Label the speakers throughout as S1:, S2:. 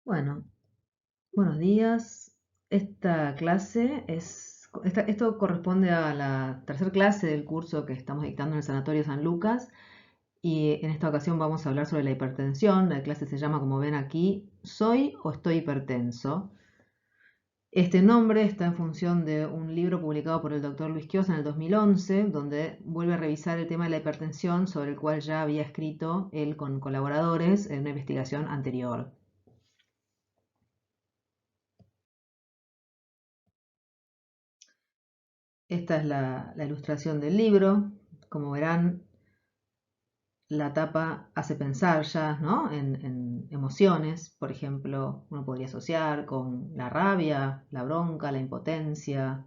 S1: Bueno, buenos días. Esta clase esto corresponde a la tercera clase del curso que estamos dictando en el Sanatorio San Lucas y en esta ocasión vamos a hablar sobre la hipertensión. La clase se llama, como ven aquí, ¿Soy o estoy hipertenso? Este nombre está en función de un libro publicado por el doctor Luis Quiosa en el 2011, donde vuelve a revisar el tema de la hipertensión, sobre el cual ya había escrito él con colaboradores en una investigación anterior. Esta es la ilustración del libro. Como verán, la tapa hace pensar ya, ¿no? en emociones. Por ejemplo, uno podría asociar con la rabia, la bronca, la impotencia.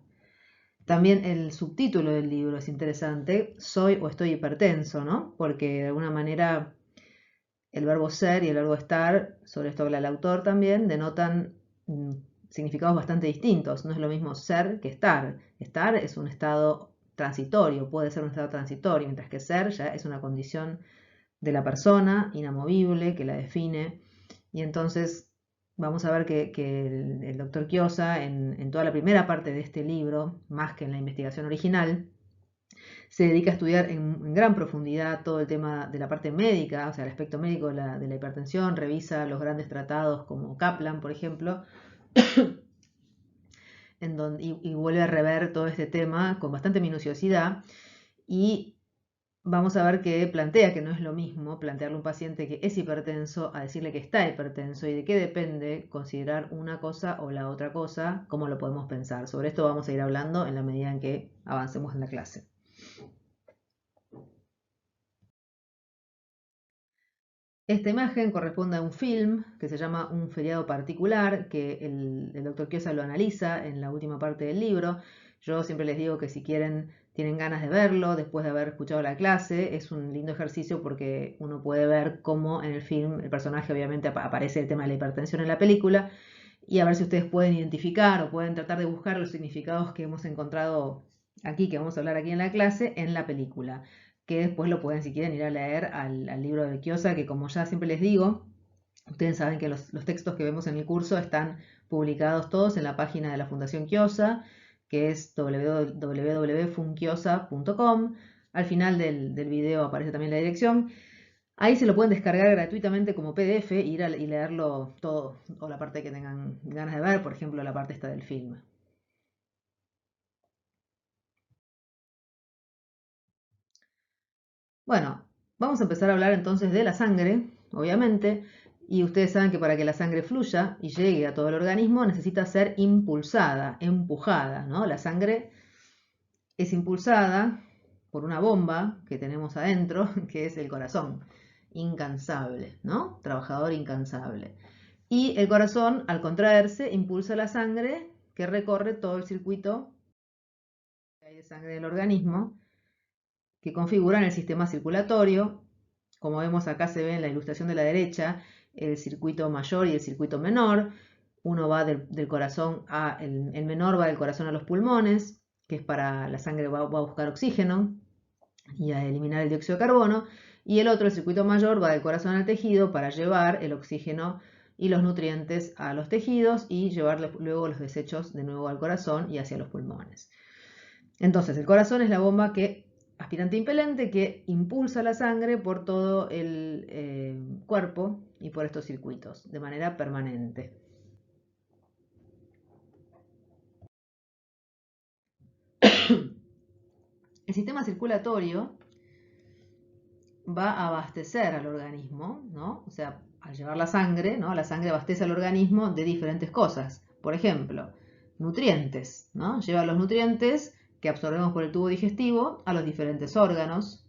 S1: También el subtítulo del libro es interesante, Soy o estoy hipertenso, ¿no? Porque de alguna manera el verbo ser y el verbo estar, sobre esto habla el autor también, denotan significados bastante distintos. No es lo mismo ser que estar. Estar es un estado transitorio, puede ser un estado transitorio, mientras que ser ya es una condición de la persona, inamovible, que la define. Y entonces vamos a ver que el doctor Quiosa, en toda la primera parte de este libro, más que en la investigación original, se dedica a estudiar en gran profundidad todo el tema de la parte médica, o sea, el aspecto médico de la hipertensión, revisa los grandes tratados como Kaplan, por ejemplo, y vuelve a rever todo este tema con bastante minuciosidad y vamos a ver que plantea que no es lo mismo plantearle a un paciente que es hipertenso a decirle que está hipertenso y de qué depende considerar una cosa o la otra cosa, cómo lo podemos pensar. Sobre esto vamos a ir hablando en la medida en que avancemos en la clase. Esta imagen corresponde a un film que se llama Un feriado particular, que el doctor Quiosa lo analiza en la última parte del libro. Yo siempre les digo que si tienen ganas de verlo después de haber escuchado la clase, es un lindo ejercicio porque uno puede ver cómo en el film el personaje obviamente aparece el tema de la hipertensión en la película y a ver si ustedes pueden identificar o pueden tratar de buscar los significados que hemos encontrado aquí, que vamos a hablar aquí en la clase, en la película, que después lo pueden, si quieren, ir a leer al libro de Quiosa, que como ya siempre les digo, ustedes saben que los textos que vemos en el curso están publicados todos en la página de la Fundación Quiosa, que es www.funquiosa.com. Al final del video aparece también la dirección. Ahí se lo pueden descargar gratuitamente como PDF y leerlo todo, o la parte que tengan ganas de ver, por ejemplo, la parte esta del film. Bueno, vamos a empezar a hablar entonces de la sangre, obviamente, y ustedes saben que para que la sangre fluya y llegue a todo el organismo necesita ser impulsada, empujada, ¿no? La sangre es impulsada por una bomba que tenemos adentro, que es el corazón, incansable, ¿no? Trabajador incansable. Y el corazón, al contraerse, impulsa la sangre que recorre todo el circuito que hay de sangre del organismo, que configuran el sistema circulatorio. Como vemos acá se ve en la ilustración de la derecha, el circuito mayor y el circuito menor. Uno va del corazón el menor va del corazón a los pulmones, que es para la sangre va a buscar oxígeno y a eliminar el dióxido de carbono. Y el otro, el circuito mayor, va del corazón al tejido para llevar el oxígeno y los nutrientes a los tejidos y llevar luego los desechos de nuevo al corazón y hacia los pulmones. Entonces, el corazón es la bomba aspirante impelente que impulsa la sangre por todo el cuerpo y por estos circuitos de manera permanente. El sistema circulatorio va a abastecer al organismo, ¿no? O sea, al llevar la sangre, ¿no? La sangre abastece al organismo de diferentes cosas. Por ejemplo, nutrientes, ¿no? Lleva los nutrientes que absorbemos por el tubo digestivo a los diferentes órganos.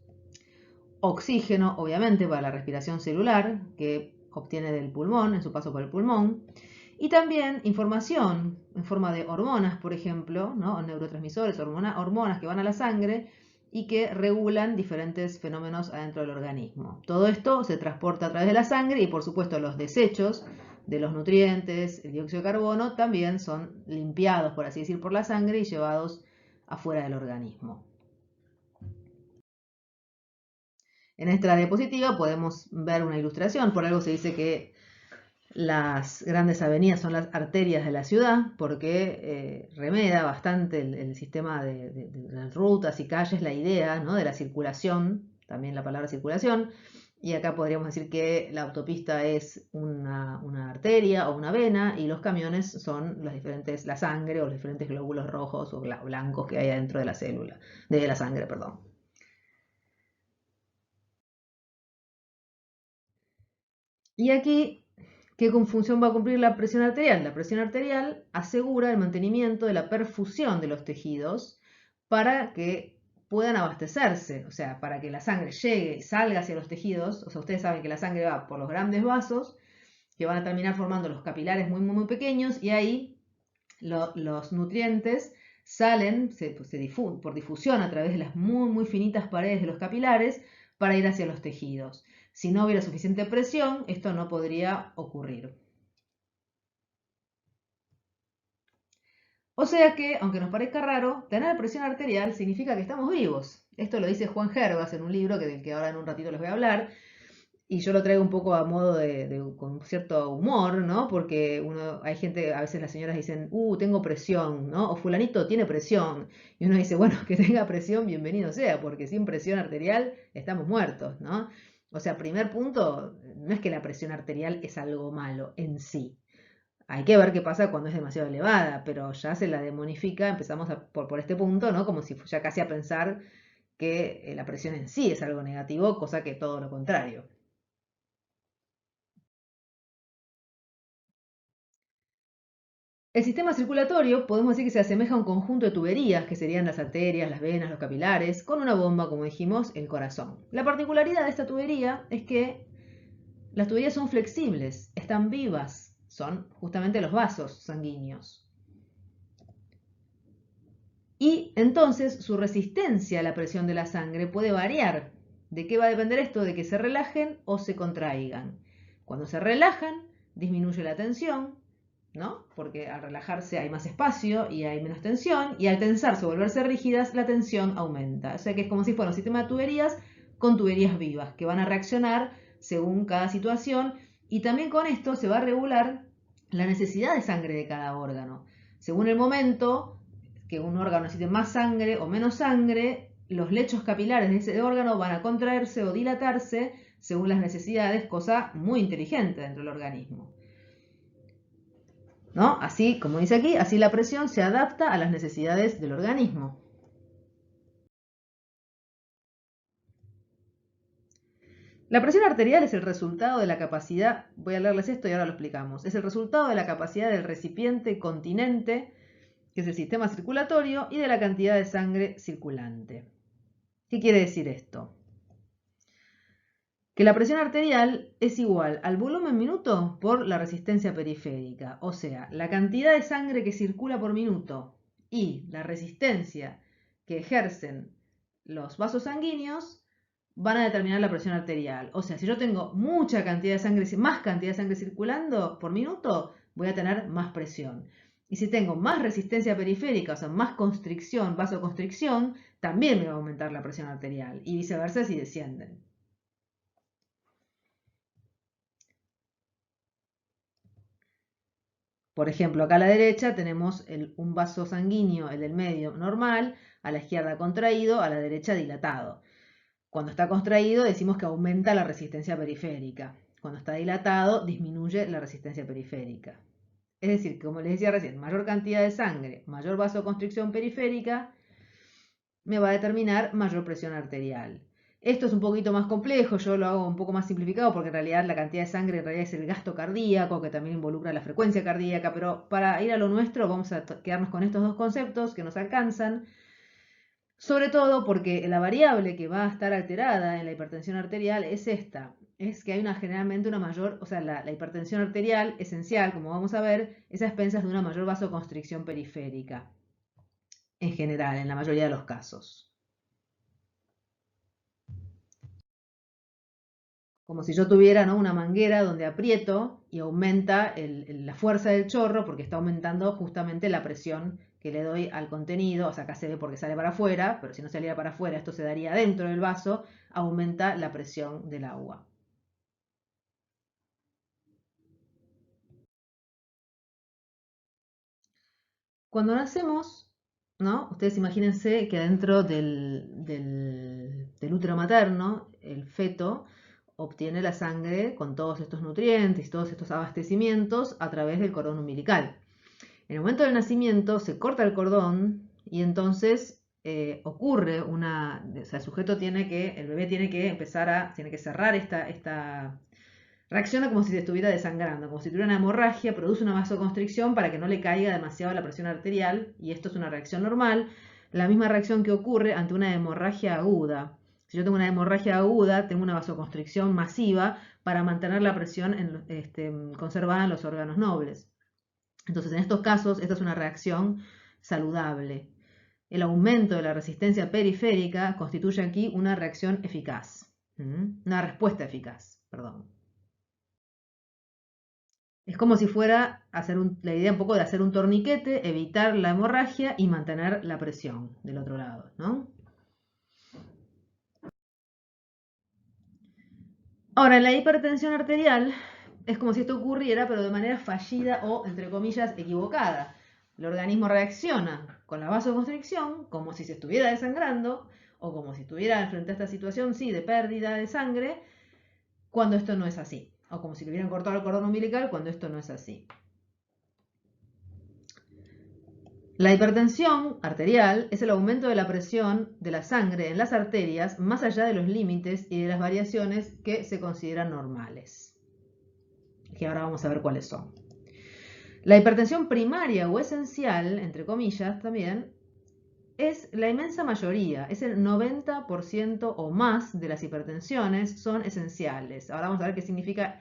S1: Oxígeno, obviamente, para la respiración celular, que obtiene del pulmón, en su paso por el pulmón. Y también información en forma de hormonas, por ejemplo, ¿no? Neurotransmisores, hormonas que van a la sangre y que regulan diferentes fenómenos adentro del organismo. Todo esto se transporta a través de la sangre y, por supuesto, los desechos de los nutrientes, el dióxido de carbono, también son limpiados, por así decir, por la sangre y llevados afuera del organismo. En esta diapositiva podemos ver una ilustración, por algo se dice que Las grandes avenidas son las arterias de la ciudad porque remeda bastante el sistema de las rutas y calles, la idea, ¿no?, de la circulación, también la palabra circulación. Y acá podríamos decir que la autopista es una arteria o una vena y los camiones son la sangre o los diferentes glóbulos rojos o blancos que hay adentro de la célula, de la sangre, perdón. Y aquí, ¿qué función va a cumplir la presión arterial? La presión arterial asegura el mantenimiento de la perfusión de los tejidos para que puedan abastecerse, o sea, para que la sangre llegue y salga hacia los tejidos. O sea, ustedes saben que la sangre va por los grandes vasos que van a terminar formando los capilares muy, muy, muy pequeños y ahí los nutrientes salen por difusión a través de las muy, muy finitas paredes de los capilares para ir hacia los tejidos. Si no hubiera suficiente presión, esto no podría ocurrir. O sea que, aunque nos parezca raro, tener presión arterial significa que estamos vivos. Esto lo dice Juan Gervas en un libro del que ahora en un ratito les voy a hablar. Y yo lo traigo un poco a modo con cierto humor, ¿no? Porque hay gente, a veces las señoras dicen, tengo presión, ¿no? O fulanito tiene presión. Y uno dice, bueno, que tenga presión, bienvenido sea, porque sin presión arterial estamos muertos, ¿no? O sea, primer punto, no es que la presión arterial es algo malo en sí. Hay que ver qué pasa cuando es demasiado elevada, pero ya se la demonifica, empezamos por este punto, ¿no? Como si ya casi a pensar que la presión en sí es algo negativo, cosa que todo lo contrario. El sistema circulatorio podemos decir que se asemeja a un conjunto de tuberías, que serían las arterias, las venas, los capilares, con una bomba, como dijimos, el corazón. La particularidad de esta tubería es que las tuberías son flexibles, están vivas, son justamente los vasos sanguíneos. Y entonces su resistencia a la presión de la sangre puede variar. ¿De qué va a depender esto? De que se relajen o se contraigan. Cuando se relajan, disminuye la tensión, ¿no? Porque al relajarse hay más espacio y hay menos tensión, y al tensarse o volverse rígidas, la tensión aumenta. O sea que es como si fuera un sistema de tuberías con tuberías vivas, que van a reaccionar según cada situación, y también con esto se va a regular la necesidad de sangre de cada órgano. Según el momento que un órgano necesite más sangre o menos sangre, los lechos capilares de ese órgano van a contraerse o dilatarse según las necesidades, cosa muy inteligente dentro del organismo, ¿no? Así, como dice aquí, así la presión se adapta a las necesidades del organismo. La presión arterial es el resultado de la capacidad, voy a leerles esto y ahora lo explicamos, es el resultado de la capacidad del recipiente continente, que es el sistema circulatorio, y de la cantidad de sangre circulante. ¿Qué quiere decir esto? Que la presión arterial es igual al volumen minuto por la resistencia periférica, o sea, la cantidad de sangre que circula por minuto y la resistencia que ejercen los vasos sanguíneos van a determinar la presión arterial. O sea, si yo tengo mucha cantidad de sangre, más cantidad de sangre circulando por minuto, voy a tener más presión. Y si tengo más resistencia periférica, o sea, más constricción, vasoconstricción, también me va a aumentar la presión arterial. Y viceversa si descienden. Por ejemplo, acá a la derecha tenemos un vaso sanguíneo, el del medio normal, a la izquierda contraído, a la derecha dilatado. Cuando está contraído decimos que aumenta la resistencia periférica. Cuando está dilatado disminuye la resistencia periférica. Es decir, como les decía recién, mayor cantidad de sangre, mayor vasoconstricción periférica, me va a determinar mayor presión arterial. Esto es un poquito más complejo, yo lo hago un poco más simplificado porque en realidad la cantidad de sangre en realidad es el gasto cardíaco, que también involucra la frecuencia cardíaca, pero para ir a lo nuestro vamos a quedarnos con estos dos conceptos que nos alcanzan, sobre todo porque la variable que va a estar alterada en la hipertensión arterial es esta, es que hay generalmente una mayor, o sea, la hipertensión arterial esencial, como vamos a ver, es a expensas de una mayor vasoconstricción periférica, en general, en la mayoría de los casos. Como si yo tuviera, ¿no?, una manguera donde aprieto y aumenta la fuerza del chorro porque está aumentando justamente la presión que le doy al contenido. O sea, acá se ve porque sale para afuera, pero si no saliera para afuera, esto se daría dentro del vaso, aumenta la presión del agua. Cuando nacemos, ¿no? Ustedes imagínense que adentro del útero materno, el feto obtiene la sangre con todos estos nutrientes, todos estos abastecimientos a través del cordón umbilical. En el momento del nacimiento se corta el cordón y entonces ocurre una, o sea, el bebé tiene que cerrar reacciona como si se estuviera desangrando, como si tuviera una hemorragia, produce una vasoconstricción para que no le caiga demasiado la presión arterial, y esto es una reacción normal, la misma reacción que ocurre ante una hemorragia aguda. Si yo tengo una hemorragia aguda, tengo una vasoconstricción masiva para mantener la presión conservada en los órganos nobles. Entonces, en estos casos, esta es una reacción saludable. El aumento de la resistencia periférica constituye aquí una reacción eficaz, una respuesta eficaz, perdón. Es como si fuera la idea un poco de hacer un torniquete, evitar la hemorragia y mantener la presión del otro lado, ¿no? Ahora, en la hipertensión arterial es como si esto ocurriera, pero de manera fallida o, entre comillas, equivocada. El organismo reacciona con la vasoconstricción como si se estuviera desangrando o como si estuviera frente a esta situación, sí, de pérdida de sangre, cuando esto no es así. O como si le hubieran cortado el cordón umbilical cuando esto no es así. La hipertensión arterial es el aumento de la presión de la sangre en las arterias más allá de los límites y de las variaciones que se consideran normales. Que ahora vamos a ver cuáles son. La hipertensión primaria o esencial, entre comillas también, es la inmensa mayoría, es el 90% o más de las hipertensiones son esenciales. Ahora vamos a ver qué significa,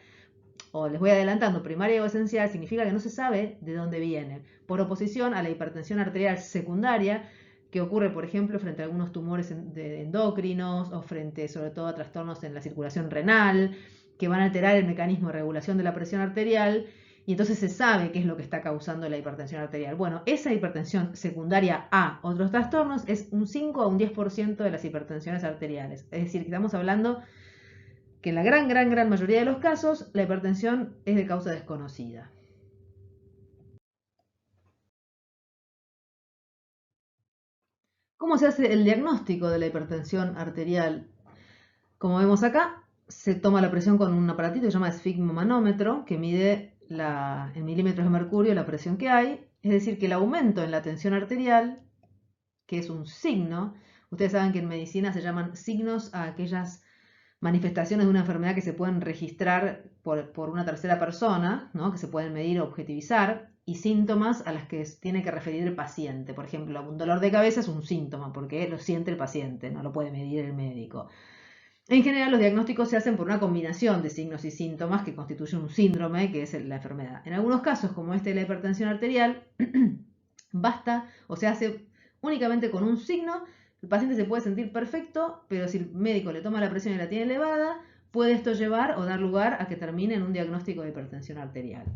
S1: o les voy adelantando, primaria o esencial significa que no se sabe de dónde viene, por oposición a la hipertensión arterial secundaria, que ocurre, por ejemplo, frente a algunos tumores endocrinos o frente sobre todo a trastornos en la circulación renal, que van a alterar el mecanismo de regulación de la presión arterial, y entonces se sabe qué es lo que está causando la hipertensión arterial. Bueno, esa hipertensión secundaria a otros trastornos es un 5 a un 10% de las hipertensiones arteriales. Es decir, que estamos hablando que en la gran mayoría de los casos la hipertensión es de causa desconocida. ¿Cómo se hace el diagnóstico de la hipertensión arterial? Como vemos acá, se toma la presión con un aparatito que se llama esfigmomanómetro, que mide en milímetros de mercurio la presión que hay. Es decir, que el aumento en la tensión arterial, que es un signo, ustedes saben que en medicina se llaman signos a aquellas manifestaciones de una enfermedad que se pueden registrar por una tercera persona, ¿no? Que se pueden medir o objetivizar, y síntomas a las que tiene que referir el paciente. Por ejemplo, un dolor de cabeza es un síntoma porque lo siente el paciente, no lo puede medir el médico. En general, los diagnósticos se hacen por una combinación de signos y síntomas que constituyen un síndrome, que es la enfermedad. En algunos casos, como este de la hipertensión arterial, basta o se hace únicamente con un signo. El paciente se puede sentir perfecto, pero si el médico le toma la presión y la tiene elevada, puede esto llevar o dar lugar a que termine en un diagnóstico de hipertensión arterial,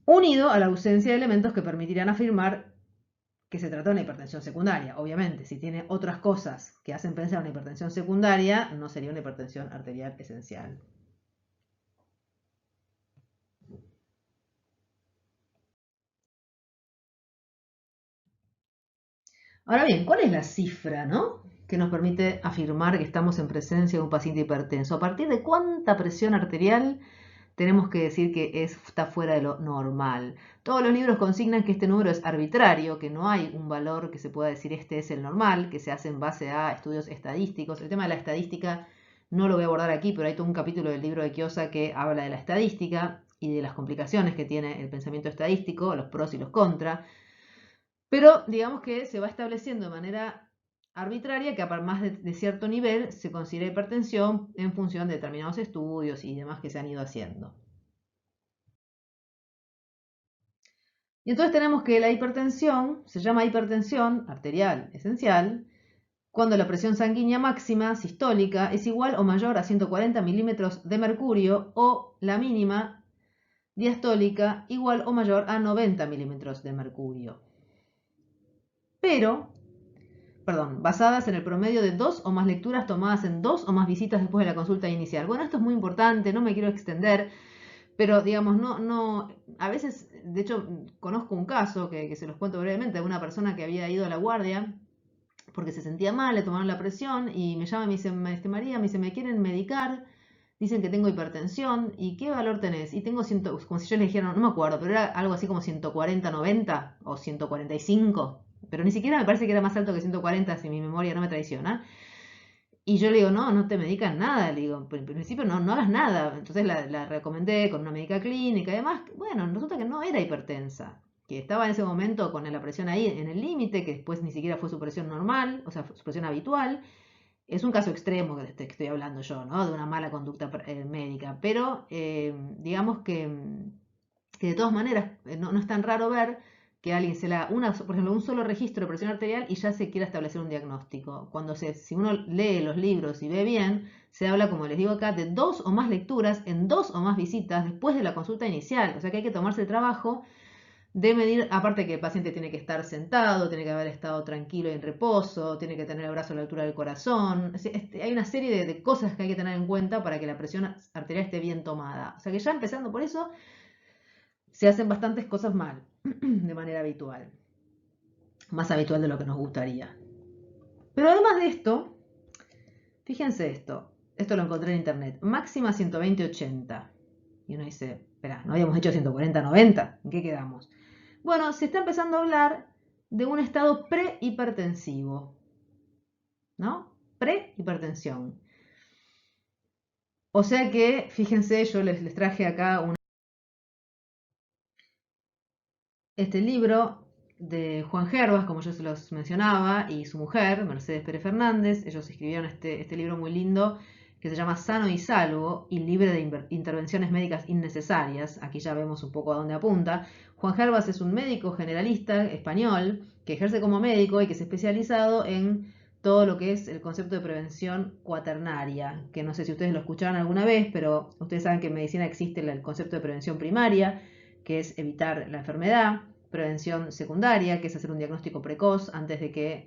S1: unido a la ausencia de elementos que permitirán afirmar que se trata de una hipertensión secundaria. Obviamente, si tiene otras cosas que hacen pensar en una hipertensión secundaria, no sería una hipertensión arterial esencial. Ahora bien, ¿cuál es la cifra, que nos permite afirmar que estamos en presencia de un paciente hipertenso? ¿A partir de cuánta presión arterial tenemos que decir que está fuera de lo normal? Todos los libros consignan que este número es arbitrario, que no hay un valor que se pueda decir este es el normal, que se hace en base a estudios estadísticos. El tema de la estadística no lo voy a abordar aquí, pero hay todo un capítulo del libro de Kiosa que habla de la estadística y de las complicaciones que tiene el pensamiento estadístico, los pros y los contras. Pero digamos que se va estableciendo de manera arbitraria que a más de cierto nivel se considera hipertensión en función de determinados estudios y demás que se han ido haciendo. Y entonces tenemos que la hipertensión se llama hipertensión arterial esencial cuando la presión sanguínea máxima sistólica es igual o mayor a 140 milímetros de mercurio o la mínima diastólica igual o mayor a 90 milímetros de mercurio. Basadas en el promedio de 2 o más lecturas tomadas en 2 o más visitas después de la consulta inicial. Bueno, esto es muy importante, no me quiero extender, Pero, digamos, a veces, de hecho, conozco un caso que se los cuento brevemente, de una persona que había ido a la guardia porque se sentía mal, le tomaron la presión y me llama y me dice, María, me dice, me quieren medicar, dicen que tengo hipertensión y ¿qué valor tenés? Y tengo, como si yo le dijera, no me acuerdo, pero era algo así como 140/90 o 145, pero ni siquiera me parece que era más alto que 140 si mi memoria no me traiciona. Y yo le digo, no, no te medican nada, le digo, en principio no hagas nada. Entonces la recomendé con una médica clínica y demás. Bueno, resulta que no era hipertensa, que estaba en ese momento con la presión ahí en el límite, que después ni siquiera fue su presión normal, o sea, su presión habitual. Es un caso extremo que estoy hablando yo, ¿no? De una mala conducta médica, pero digamos que de todas maneras no es tan raro ver que alguien se la por ejemplo, un solo registro de presión arterial y ya se quiera establecer un diagnóstico. Si uno lee los libros y ve bien, se habla, como les digo acá, de 2 o más lecturas en 2 o más visitas después de la consulta inicial. O sea que hay que tomarse el trabajo de medir, aparte que el paciente tiene que estar sentado, tiene que haber estado tranquilo y en reposo, tiene que tener el brazo a la altura del corazón. Hay una serie de cosas que hay que tener en cuenta para que la presión arterial esté bien tomada. O sea que ya empezando por eso, se hacen bastantes cosas mal de manera habitual, más habitual de lo que nos gustaría. Pero además de esto, fíjense esto lo encontré en internet, máxima 120/80. Y uno dice, espera, ¿no habíamos hecho 140/90? ¿En qué quedamos? Bueno, se está empezando a hablar de un estado prehipertensivo, ¿no? Prehipertensión. O sea que, fíjense, yo les traje acá este libro de Juan Gervas, como yo se los mencionaba, y su mujer, Mercedes Pérez Fernández. Ellos escribieron este libro muy lindo que se llama Sano y Salvo y libre de intervenciones médicas innecesarias. Aquí ya vemos un poco a dónde apunta. Juan Gervas es un médico generalista español que ejerce como médico y que se ha especializado en todo lo que es el concepto de prevención cuaternaria, que no sé si ustedes lo escucharon alguna vez, pero ustedes saben que en medicina existe el concepto de prevención primaria, que es evitar la enfermedad; prevención secundaria, que es hacer un diagnóstico precoz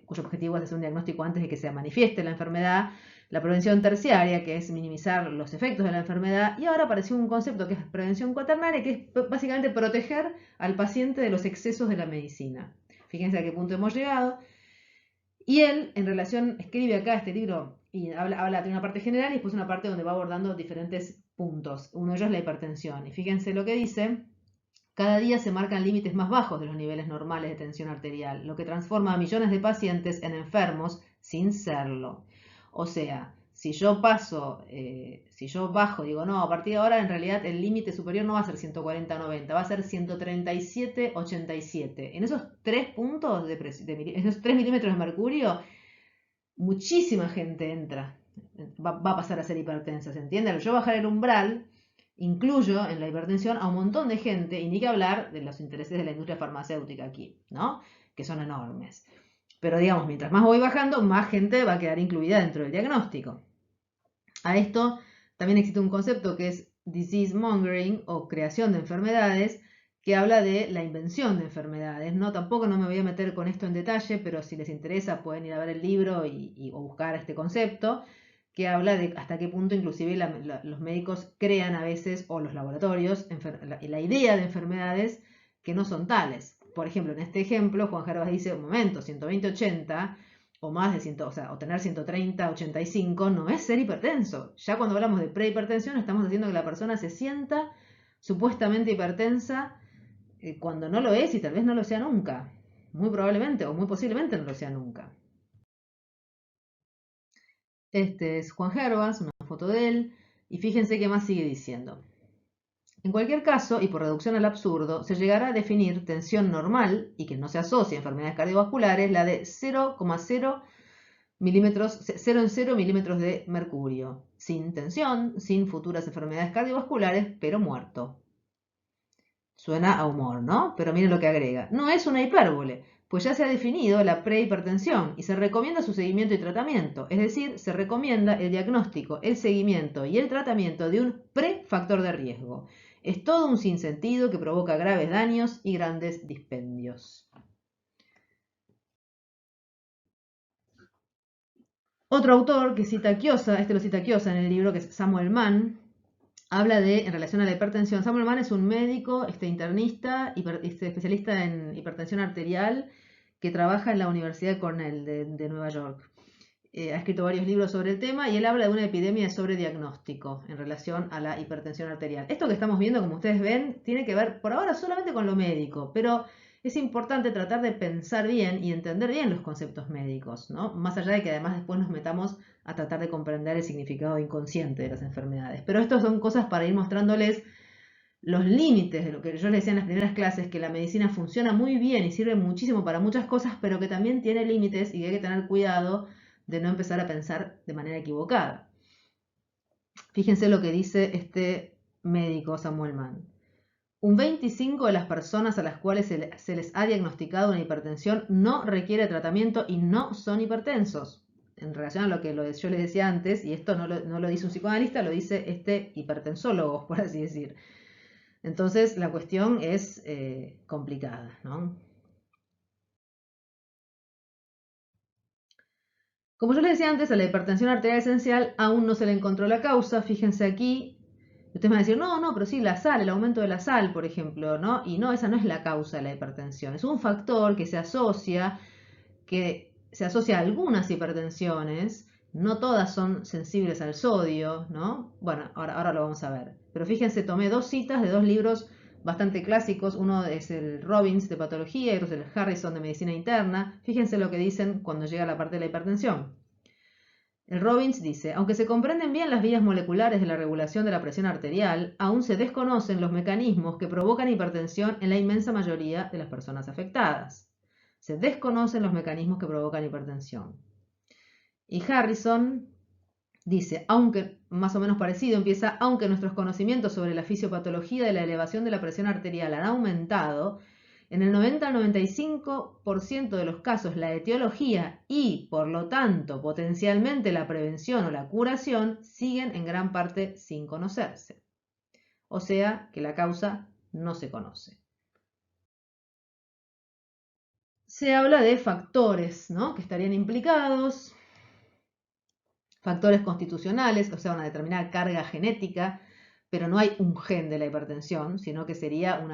S1: cuyo objetivo es hacer un diagnóstico antes de que se manifieste la enfermedad; la prevención terciaria, que es minimizar los efectos de la enfermedad; y ahora apareció un concepto que es prevención cuaternaria, que es básicamente proteger al paciente de los excesos de la medicina. Fíjense a qué punto hemos llegado. Y él, en relación, escribe acá este libro y habla de una parte general y después una parte donde va abordando diferentes puntos. Uno de ellos es la hipertensión. Y fíjense lo que dice: cada día se marcan límites más bajos de los niveles normales de tensión arterial, lo que transforma a millones de pacientes en enfermos sin serlo. O sea, si yo bajo, digo, no, a partir de ahora en realidad el límite superior no va a ser 140/90, va a ser 137/87. En esos 3 puntos, en esos 3 milímetros de mercurio, muchísima gente va a pasar a ser hipertensa, ¿se entiende? Al yo bajar el umbral, incluyo en la hipertensión a un montón de gente, y ni que hablar de los intereses de la industria farmacéutica aquí, ¿no? Que son enormes. Pero digamos, mientras más voy bajando, más gente va a quedar incluida dentro del diagnóstico. A esto también existe un concepto que es disease mongering o creación de enfermedades, que habla de la invención de enfermedades. No, tampoco no me voy a meter con esto en detalle, pero si les interesa pueden ir a ver el libro o buscar este concepto, que habla de hasta qué punto inclusive los médicos crean a veces, o los laboratorios, la idea de enfermedades que no son tales. Por ejemplo, en este ejemplo, Juan Gervas dice, un momento, 120/80 o más de 100, o tener 130/85 no es ser hipertenso. Ya cuando hablamos de prehipertensión estamos haciendo que la persona se sienta supuestamente hipertensa cuando no lo es y tal vez no lo sea nunca. Muy probablemente o muy posiblemente no lo sea nunca. Este es Juan Gervas, una foto de él, y fíjense qué más sigue diciendo. En cualquier caso, y por reducción al absurdo, se llegará a definir tensión normal, y que no se asocia a enfermedades cardiovasculares, la de 0,0 milímetros, 0 en 0 milímetros de mercurio, sin tensión, sin futuras enfermedades cardiovasculares, pero muerto. Suena a humor, ¿no? Pero miren lo que agrega. No es una hipérbole, pues ya se ha definido la prehipertensión y se recomienda su seguimiento y tratamiento. Es decir, se recomienda el diagnóstico, el seguimiento y el tratamiento de un prefactor de riesgo. Es todo un sinsentido que provoca graves daños y grandes dispendios. Otro autor que cita Kiosa, lo cita Kiosa en el libro, que es Samuel Mann, habla de, en relación a la hipertensión, Samuel Hahn es un médico, internista, especialista en hipertensión arterial, que trabaja en la Universidad de Cornell de Nueva York. Ha escrito varios libros sobre el tema y él habla de una epidemia de sobrediagnóstico en relación a la hipertensión arterial. Esto que estamos viendo, como ustedes ven, tiene que ver por ahora solamente con lo médico, pero es importante tratar de pensar bien y entender bien los conceptos médicos, ¿no? Más allá de que además después nos metamos a tratar de comprender el significado inconsciente de las enfermedades. Pero esto son cosas para ir mostrándoles los límites de lo que yo les decía en las primeras clases, que la medicina funciona muy bien y sirve muchísimo para muchas cosas, pero que también tiene límites y que hay que tener cuidado de no empezar a pensar de manera equivocada. Fíjense lo que dice este médico Samuel Hahn. Un 25% de las personas a las cuales se les ha diagnosticado una hipertensión no requiere tratamiento y no son hipertensos. En relación a lo que yo les decía antes, y esto no lo dice un psicoanalista, lo dice este hipertensólogo, por así decir. Entonces la cuestión es complicada, ¿no? Como yo les decía antes, a la hipertensión arterial esencial aún no se le encontró la causa. Fíjense aquí, ustedes van a decir, no, pero sí, la sal, el aumento de la sal, por ejemplo, ¿no? Y no, esa no es la causa de la hipertensión. Es un factor que se asocia a algunas hipertensiones. No todas son sensibles al sodio, ¿no? Bueno, ahora lo vamos a ver. Pero fíjense, tomé dos citas de dos libros bastante clásicos. Uno es el Robbins de patología y otro es el Harrison de medicina interna. Fíjense lo que dicen cuando llega la parte de la hipertensión. El Robbins dice, aunque se comprenden bien las vías moleculares de la regulación de la presión arterial, aún se desconocen los mecanismos que provocan hipertensión en la inmensa mayoría de las personas afectadas. Se desconocen los mecanismos que provocan hipertensión. Y Harrison dice, aunque más o menos parecido, empieza, aunque nuestros conocimientos sobre la fisiopatología de la elevación de la presión arterial han aumentado, en el 90 al 95% de los casos la etiología y, por lo tanto, potencialmente la prevención o la curación siguen en gran parte sin conocerse. O sea que la causa no se conoce. Se habla de factores, ¿no?, que estarían implicados, factores constitucionales, o sea, una determinada carga genética, pero no hay un gen de la hipertensión, sino que sería un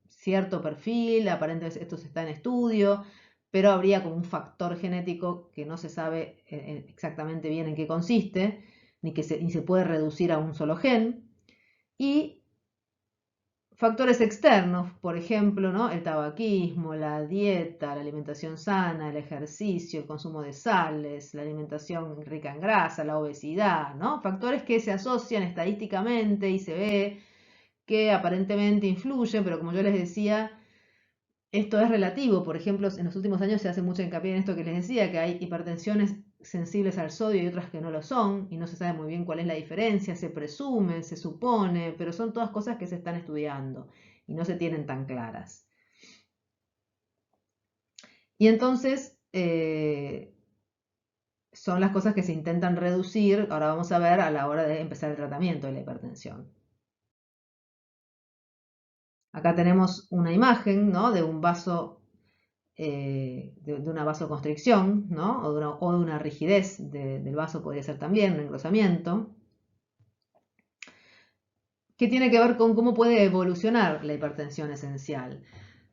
S1: cierto perfil, aparentemente esto está en estudio, pero habría como un factor genético que no se sabe exactamente bien en qué consiste, ni se puede reducir a un solo gen. Y factores externos, por ejemplo, ¿no?, el tabaquismo, la dieta, la alimentación sana, el ejercicio, el consumo de sales, la alimentación rica en grasa, la obesidad, ¿no? Factores que se asocian estadísticamente y se ve que aparentemente influyen, pero como yo les decía, esto es relativo. Por ejemplo, en los últimos años se hace mucho hincapié en esto que les decía, que hay hipertensiones sensibles al sodio y otras que no lo son, y no se sabe muy bien cuál es la diferencia, se presume, se supone, pero son todas cosas que se están estudiando y no se tienen tan claras. Y entonces son las cosas que se intentan reducir, ahora vamos a ver, a la hora de empezar el tratamiento de la hipertensión. Acá tenemos una imagen, ¿no?, de un vaso, de una vasoconstricción, ¿no?, o de una rigidez del vaso, podría ser también un engrosamiento, que tiene que ver con cómo puede evolucionar la hipertensión esencial.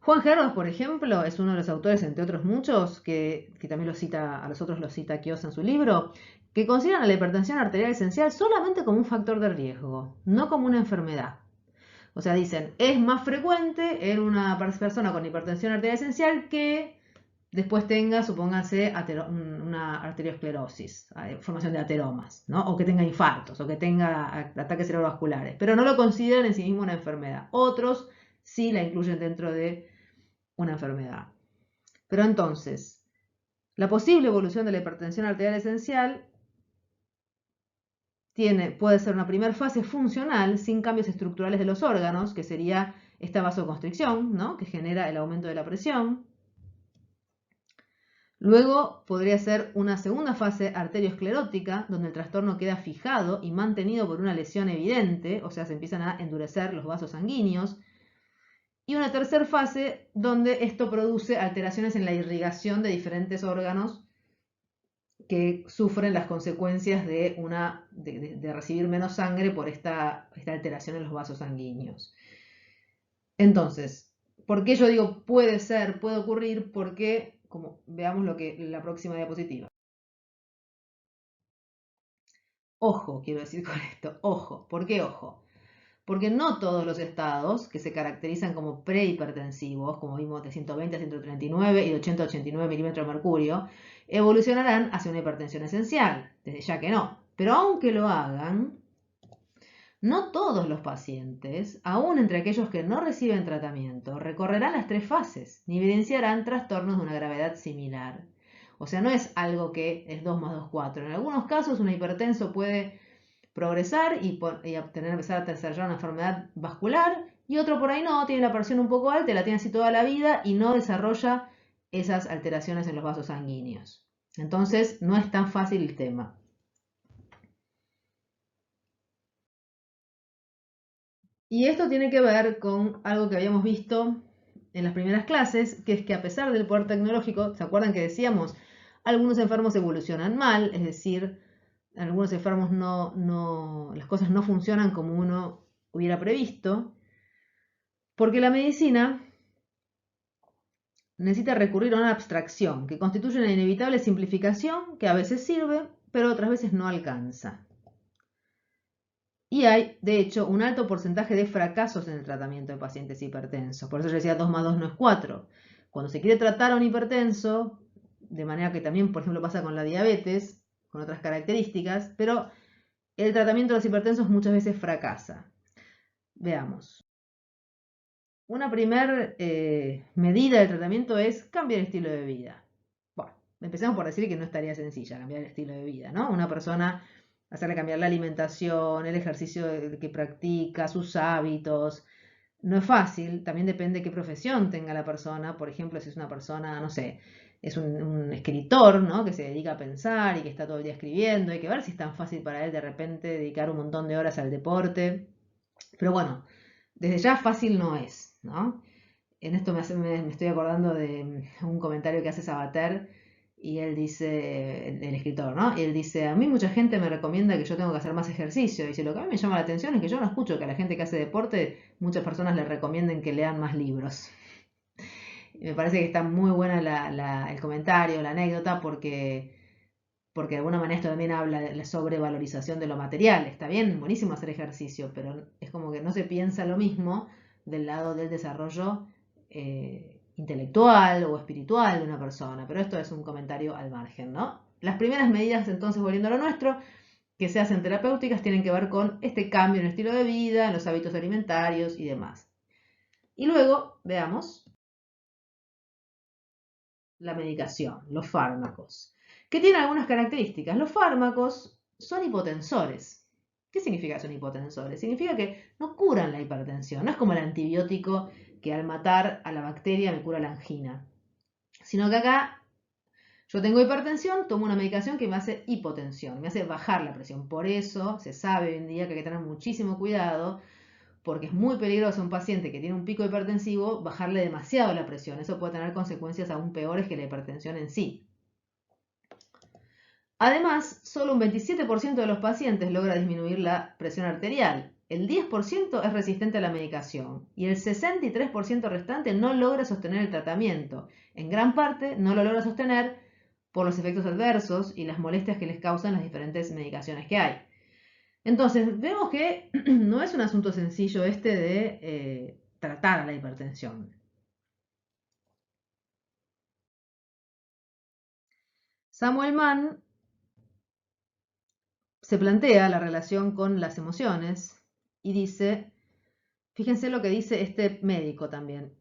S1: Juan Gerdos, por ejemplo, es uno de los autores, entre otros muchos, que también a los otros los cita Quiosa en su libro, que consideran a la hipertensión arterial esencial solamente como un factor de riesgo, no como una enfermedad. O sea, dicen, es más frecuente en una persona con hipertensión arterial esencial que después tenga, supónganse, una arteriosclerosis, formación de ateromas, ¿no?, o que tenga infartos, o que tenga ataques cerebrovasculares, pero no lo consideran en sí mismo una enfermedad. Otros sí la incluyen dentro de una enfermedad. Pero entonces, la posible evolución de la hipertensión arterial esencial puede ser una primera fase funcional sin cambios estructurales de los órganos, que sería esta vasoconstricción, ¿no?, que genera el aumento de la presión. Luego podría ser una segunda fase arteriosclerótica, donde el trastorno queda fijado y mantenido por una lesión evidente, o sea, se empiezan a endurecer los vasos sanguíneos. Y una tercera fase, donde esto produce alteraciones en la irrigación de diferentes órganos que sufren las consecuencias de recibir menos sangre por esta alteración en los vasos sanguíneos. Entonces, ¿por qué yo digo puede ser, puede ocurrir? Porque, como veamos la próxima diapositiva. Ojo, quiero decir con esto, ojo. ¿Por qué ojo? Porque no todos los estados que se caracterizan como prehipertensivos, como vimos de 120 a 139 y de 80 a 89 milímetros de mercurio, evolucionarán hacia una hipertensión esencial, desde ya que no. Pero aunque lo hagan, no todos los pacientes, aún entre aquellos que no reciben tratamiento, recorrerán las tres fases, ni evidenciarán trastornos de una gravedad similar. O sea, no es algo que es 2 más 2, 4. En algunos casos, un hipertenso puede progresar y empezar a desarrollar una enfermedad vascular, y otro por ahí no, tiene la presión un poco alta, la tiene así toda la vida y no desarrolla esas alteraciones en los vasos sanguíneos. Entonces, no es tan fácil el tema. Y esto tiene que ver con algo que habíamos visto en las primeras clases, que es que a pesar del poder tecnológico, ¿se acuerdan que decíamos? Algunos enfermos evolucionan mal, es decir, algunos enfermos las cosas no funcionan como uno hubiera previsto, porque la medicina necesita recurrir a una abstracción que constituye una inevitable simplificación que a veces sirve, pero otras veces no alcanza. Y hay, de hecho, un alto porcentaje de fracasos en el tratamiento de pacientes hipertensos. Por eso yo decía 2 más 2 no es 4. Cuando se quiere tratar a un hipertenso, de manera que también, por ejemplo, pasa con la diabetes, con otras características, pero el tratamiento de los hipertensos muchas veces fracasa. Veamos. Una primera medida del tratamiento es cambiar el estilo de vida. Bueno, empezamos por decir que no estaría sencilla cambiar el estilo de vida, ¿no? Una persona, hacerle cambiar la alimentación, el ejercicio que practica, sus hábitos. No es fácil, también depende de qué profesión tenga la persona. Por ejemplo, si es una persona, no sé, es un escritor, ¿no? Que se dedica a pensar y que está todo el día escribiendo. Hay que ver si es tan fácil para él de repente dedicar un montón de horas al deporte. Pero bueno, desde ya fácil no es, ¿no? En esto me estoy acordando de un comentario que hace Sabater y él dice, el escritor, ¿no? Y él dice, a mí mucha gente me recomienda que yo tengo que hacer más ejercicio. Y dice, lo que a mí me llama la atención es que yo no escucho que a la gente que hace deporte, muchas personas le recomienden que lean más libros. Y me parece que está muy buena el comentario, la anécdota, porque de alguna manera esto también habla de la sobrevalorización de lo material. Está bien, buenísimo hacer ejercicio, pero es como que no se piensa lo mismo del lado del desarrollo intelectual o espiritual de una persona. Pero esto es un comentario al margen, ¿no? Las primeras medidas, entonces, volviendo a lo nuestro, que se hacen terapéuticas, tienen que ver con este cambio en el estilo de vida, en los hábitos alimentarios y demás. Y luego, veamos la medicación, los fármacos, que tienen algunas características. Los fármacos son hipotensores. ¿Qué significa que son hipotensores? Significa que no curan la hipertensión, no es como el antibiótico que al matar a la bacteria me cura la angina, sino que acá yo tengo hipertensión, tomo una medicación que me hace hipotensión, me hace bajar la presión. Por eso se sabe hoy en día que hay que tener muchísimo cuidado porque es muy peligroso a un paciente que tiene un pico hipertensivo bajarle demasiado la presión. Eso puede tener consecuencias aún peores que la hipertensión en sí. Además, solo un 27% de los pacientes logra disminuir la presión arterial, el 10% es resistente a la medicación y el 63% restante no logra sostener el tratamiento. En gran parte no lo logra sostener por los efectos adversos y las molestias que les causan las diferentes medicaciones que hay. Entonces, vemos que no es un asunto sencillo este de tratar a la hipertensión. Samuel Mann se plantea la relación con las emociones y dice, fíjense lo que dice este médico también,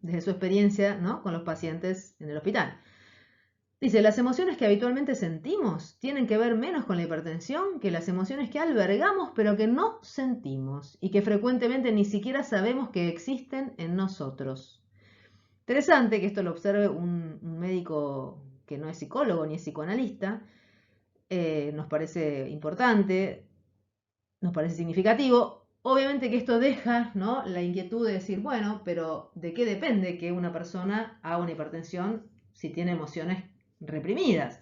S1: desde su experiencia, ¿no?, con los pacientes en el hospital. Dice, las emociones que habitualmente sentimos tienen que ver menos con la hipertensión que las emociones que albergamos pero que no sentimos y que frecuentemente ni siquiera sabemos que existen en nosotros. Interesante que esto lo observe un médico que no es psicólogo ni es psicoanalista. Nos parece importante, nos parece significativo. Obviamente que esto deja, ¿no?, la inquietud de decir, bueno, pero ¿de qué depende que una persona haga una hipertensión si tiene emociones reprimidas?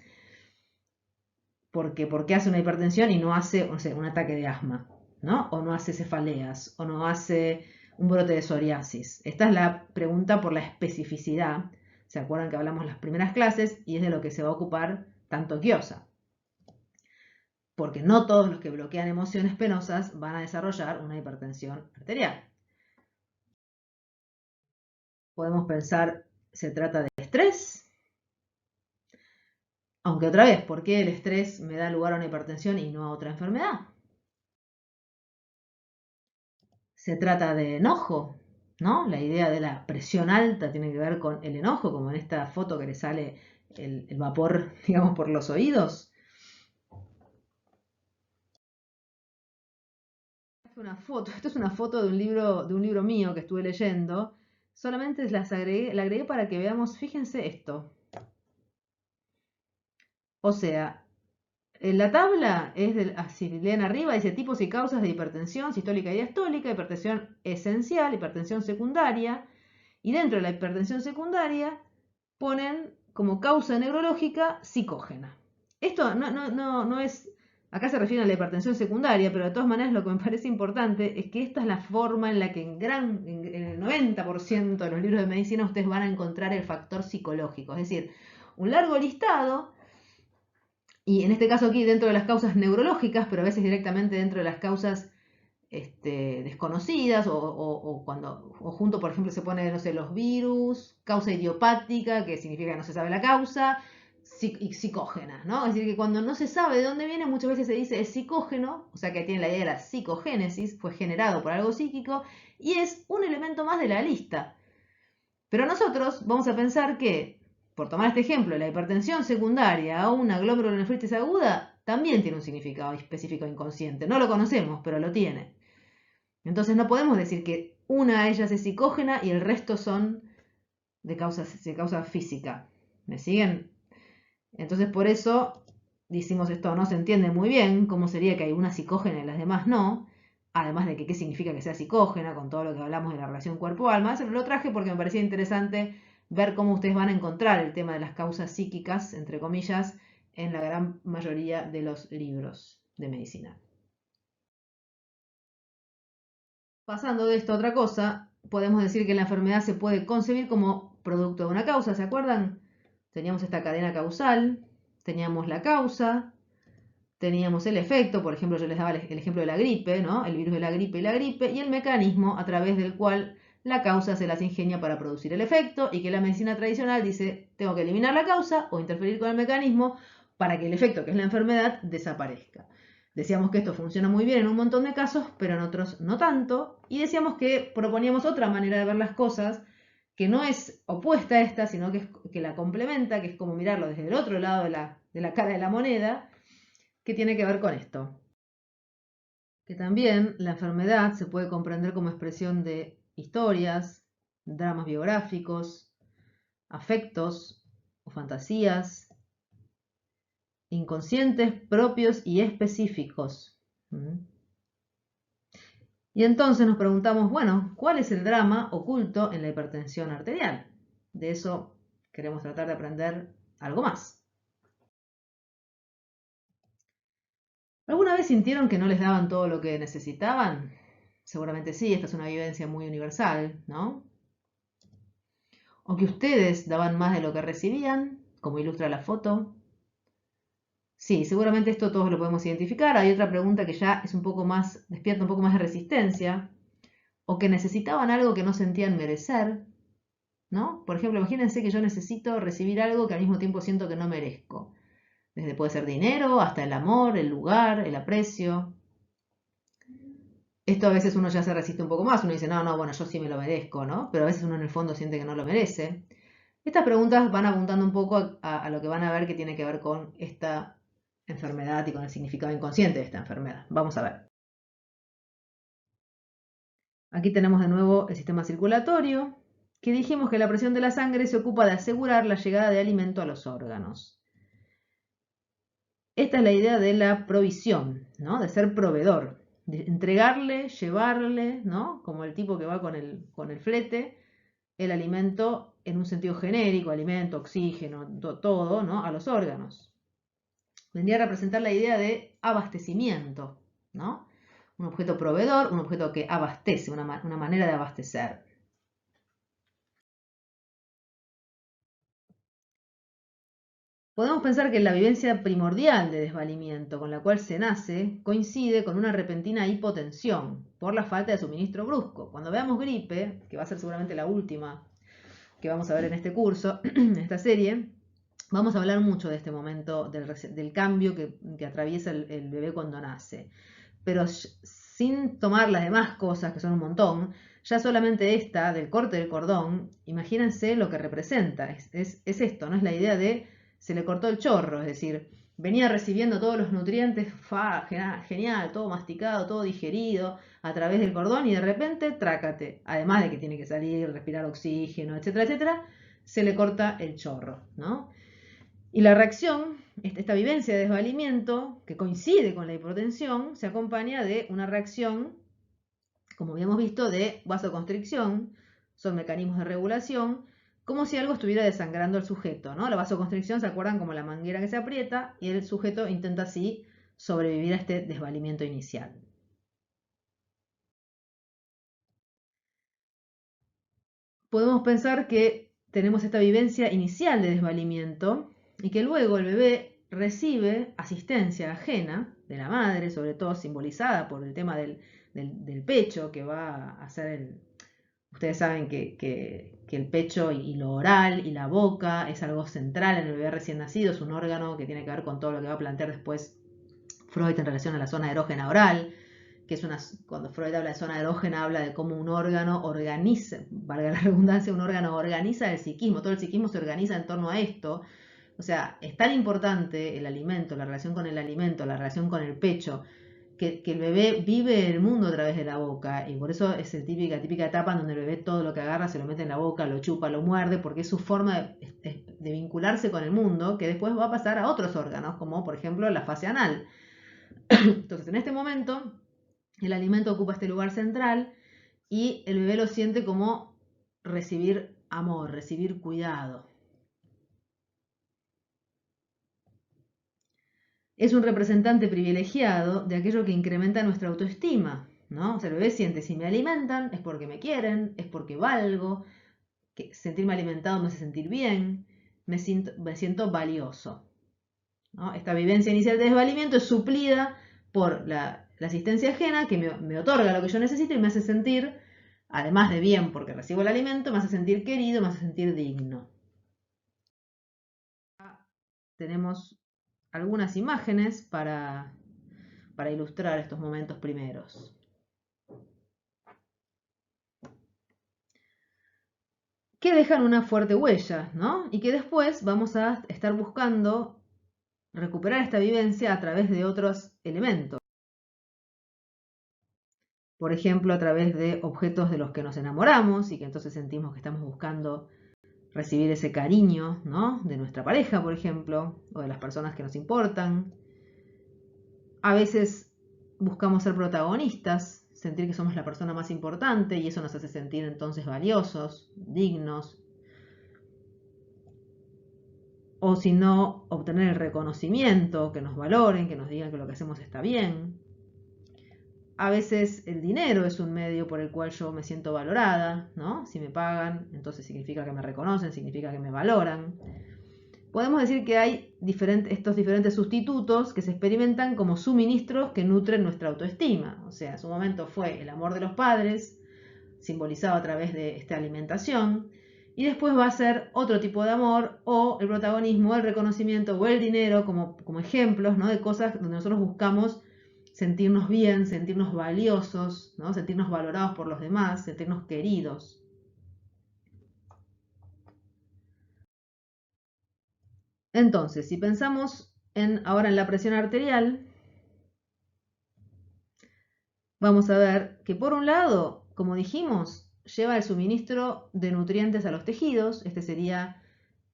S1: ¿Por qué hace una hipertensión y no hace, no sé, un ataque de asma, ¿no? O no hace cefaleas, o no hace un brote de psoriasis. Esta es la pregunta por la especificidad. ¿Se acuerdan que hablamos en las primeras clases? Y es de lo que se va a ocupar tanto Gyoza. Porque no todos los que bloquean emociones penosas van a desarrollar una hipertensión arterial. Podemos pensar, se trata de estrés. Aunque otra vez, ¿por qué el estrés me da lugar a una hipertensión y no a otra enfermedad? Se trata de enojo, ¿no? La idea de la presión alta tiene que ver con el enojo, como en esta foto que le sale el vapor, digamos, por los oídos. Esto es una foto de un libro mío que estuve leyendo. Solamente la agregué para que veamos, fíjense esto. O sea, en la tabla es si leen arriba, dice tipos y causas de hipertensión sistólica y diastólica, hipertensión esencial, hipertensión secundaria, y dentro de la hipertensión secundaria ponen como causa neurológica psicógena. Esto no es, acá se refiere a la hipertensión secundaria, pero de todas maneras lo que me parece importante es que esta es la forma en la que en el 90% de los libros de medicina ustedes van a encontrar el factor psicológico, es decir, un largo listado. Y en este caso aquí dentro de las causas neurológicas, pero a veces directamente dentro de las causas desconocidas o junto, por ejemplo, se pone, no sé, los virus, causa idiopática, que significa que no se sabe la causa, y psicógena, ¿no? Es decir, que cuando no se sabe de dónde viene, muchas veces se dice es psicógeno, o sea que tiene la idea de la psicogénesis, fue generado por algo psíquico, y es un elemento más de la lista. Pero nosotros vamos a pensar que, por tomar este ejemplo, la hipertensión secundaria o una glomerulonefritis aguda también tiene un significado específico inconsciente. No lo conocemos, pero lo tiene. Entonces no podemos decir que una de ellas es psicógena y el resto son de causa física. ¿Me siguen? Entonces por eso decimos esto no se entiende muy bien, cómo sería que hay una psicógena y las demás no, además de que qué significa que sea psicógena, con todo lo que hablamos de la relación cuerpo-alma. Eso lo traje porque me parecía interesante ver cómo ustedes van a encontrar el tema de las causas psíquicas, entre comillas, en la gran mayoría de los libros de medicina. Pasando de esto a otra cosa, podemos decir que la enfermedad se puede concebir como producto de una causa, ¿se acuerdan? Teníamos esta cadena causal, teníamos la causa, teníamos el efecto, por ejemplo, yo les daba el ejemplo de la gripe, ¿no? El virus de la gripe, y el mecanismo a través del cual la causa se las ingenia para producir el efecto, y que la medicina tradicional dice, tengo que eliminar la causa o interferir con el mecanismo para que el efecto, que es la enfermedad, desaparezca. Decíamos que esto funciona muy bien en un montón de casos, pero en otros no tanto, y decíamos que proponíamos otra manera de ver las cosas, que no es opuesta a esta, sino que la complementa, que es como mirarlo desde el otro lado de la cara de la moneda, que tiene que ver con esto. Que también la enfermedad se puede comprender como expresión de historias, dramas biográficos, afectos o fantasías, inconscientes propios y específicos. Y entonces nos preguntamos, bueno, ¿cuál es el drama oculto en la hipertensión arterial? De eso queremos tratar de aprender algo más. ¿Alguna vez sintieron que no les daban todo lo que necesitaban? Seguramente sí, esta es una vivencia muy universal, ¿no? O que ustedes daban más de lo que recibían, como ilustra la foto. Sí, seguramente esto todos lo podemos identificar. Hay otra pregunta que ya es un poco más, despierta un poco más de resistencia, o que necesitaban algo que no sentían merecer, ¿no? Por ejemplo, imagínense que yo necesito recibir algo que al mismo tiempo siento que no merezco. Desde puede ser dinero, hasta el amor, el lugar, el aprecio. Esto a veces uno ya se resiste un poco más, uno dice, no, bueno, yo sí me lo merezco, ¿no? Pero a veces uno en el fondo siente que no lo merece. Estas preguntas van apuntando un poco a lo que van a ver que tiene que ver con esta enfermedad y con el significado inconsciente de esta enfermedad. Vamos a ver. Aquí tenemos de nuevo el sistema circulatorio, que dijimos que la presión de la sangre se ocupa de asegurar la llegada de alimento a los órganos. Esta es la idea de la provisión, ¿no? De ser proveedor, de entregarle, llevarle, ¿no? Como el tipo que va con el flete, el alimento en un sentido genérico, alimento, oxígeno, todo, ¿no? A los órganos. vendría a representar la idea de abastecimiento, ¿no? Un objeto proveedor, un objeto que abastece, una manera de abastecer. Podemos pensar que la vivencia primordial de desvalimiento con la cual se nace coincide con una repentina hipotensión por la falta de suministro brusco. Cuando veamos gripe, que va a ser seguramente la última que vamos a ver en este curso, en esta serie, vamos a hablar mucho de este momento del cambio que atraviesa el bebé cuando nace. Pero sin tomar las demás cosas, que son un montón, ya solamente esta, del corte del cordón, imagínense lo que representa. Es esto, ¿no? Es la idea de se le cortó el chorro, es decir, venía recibiendo todos los nutrientes, genial, todo masticado, todo digerido a través del cordón y de repente, trácate, además de que tiene que salir, respirar oxígeno, etcétera, etcétera, se le corta el chorro, ¿no? Y la reacción, esta vivencia de desvalimiento, que coincide con la hipotensión, se acompaña de una reacción, como habíamos visto, de vasoconstricción, son mecanismos de regulación, como si algo estuviera desangrando al sujeto, ¿no? La vasoconstricción, ¿se acuerdan? Como la manguera que se aprieta y el sujeto intenta así sobrevivir a este desvalimiento inicial. Podemos pensar que tenemos esta vivencia inicial de desvalimiento y que luego el bebé recibe asistencia ajena de la madre, sobre todo simbolizada por el tema del pecho, que va a ser el... Ustedes saben que el pecho y lo oral y la boca es algo central en el bebé recién nacido, es un órgano que tiene que ver con todo lo que va a plantear después Freud en relación a la zona erógena oral, que es cuando Freud habla de zona erógena, habla de cómo un órgano organiza, valga la redundancia, un órgano organiza el psiquismo, todo el psiquismo se organiza en torno a esto. O sea, es tan importante el alimento, la relación con el alimento, la relación con el pecho, que el bebé vive el mundo a través de la boca, y por eso es la típica etapa en donde el bebé todo lo que agarra se lo mete en la boca, lo chupa, lo muerde, porque es su forma de vincularse con el mundo, que después va a pasar a otros órganos, como por ejemplo la fase anal. Entonces, en este momento, el alimento ocupa este lugar central y el bebé lo siente como recibir amor, recibir cuidado. Es un representante privilegiado de aquello que incrementa nuestra autoestima, ¿no? O sea, el bebé siente, si me alimentan es porque me quieren, es porque valgo, que sentirme alimentado me hace sentir bien, me siento valioso, ¿no? Esta vivencia inicial de desvalimiento es suplida por la asistencia ajena que me otorga lo que yo necesito y me hace sentir, además de bien porque recibo el alimento, me hace sentir querido, me hace sentir digno. Tenemos algunas imágenes para ilustrar estos momentos primeros. Que dejan una fuerte huella, ¿no? Y que después vamos a estar buscando recuperar esta vivencia a través de otros elementos. Por ejemplo, a través de objetos de los que nos enamoramos y que entonces sentimos que estamos buscando recibir ese cariño, ¿no? De nuestra pareja, por ejemplo, o de las personas que nos importan. A veces buscamos ser protagonistas, sentir que somos la persona más importante y eso nos hace sentir entonces valiosos, dignos. O si no, obtener el reconocimiento, que nos valoren, que nos digan que lo que hacemos está bien. A veces el dinero es un medio por el cual yo me siento valorada, ¿no? Si me pagan, entonces significa que me reconocen, significa que me valoran. Podemos decir que hay estos diferentes sustitutos que se experimentan como suministros que nutren nuestra autoestima. O sea, en su momento fue el amor de los padres, simbolizado a través de esta alimentación, y después va a ser otro tipo de amor o el protagonismo, el reconocimiento o el dinero como ejemplos, ¿no? De cosas donde nosotros buscamos sentirnos bien, sentirnos valiosos, ¿no? Sentirnos valorados por los demás, sentirnos queridos. Entonces, si pensamos ahora en la presión arterial, vamos a ver que por un lado, como dijimos, lleva el suministro de nutrientes a los tejidos. Este sería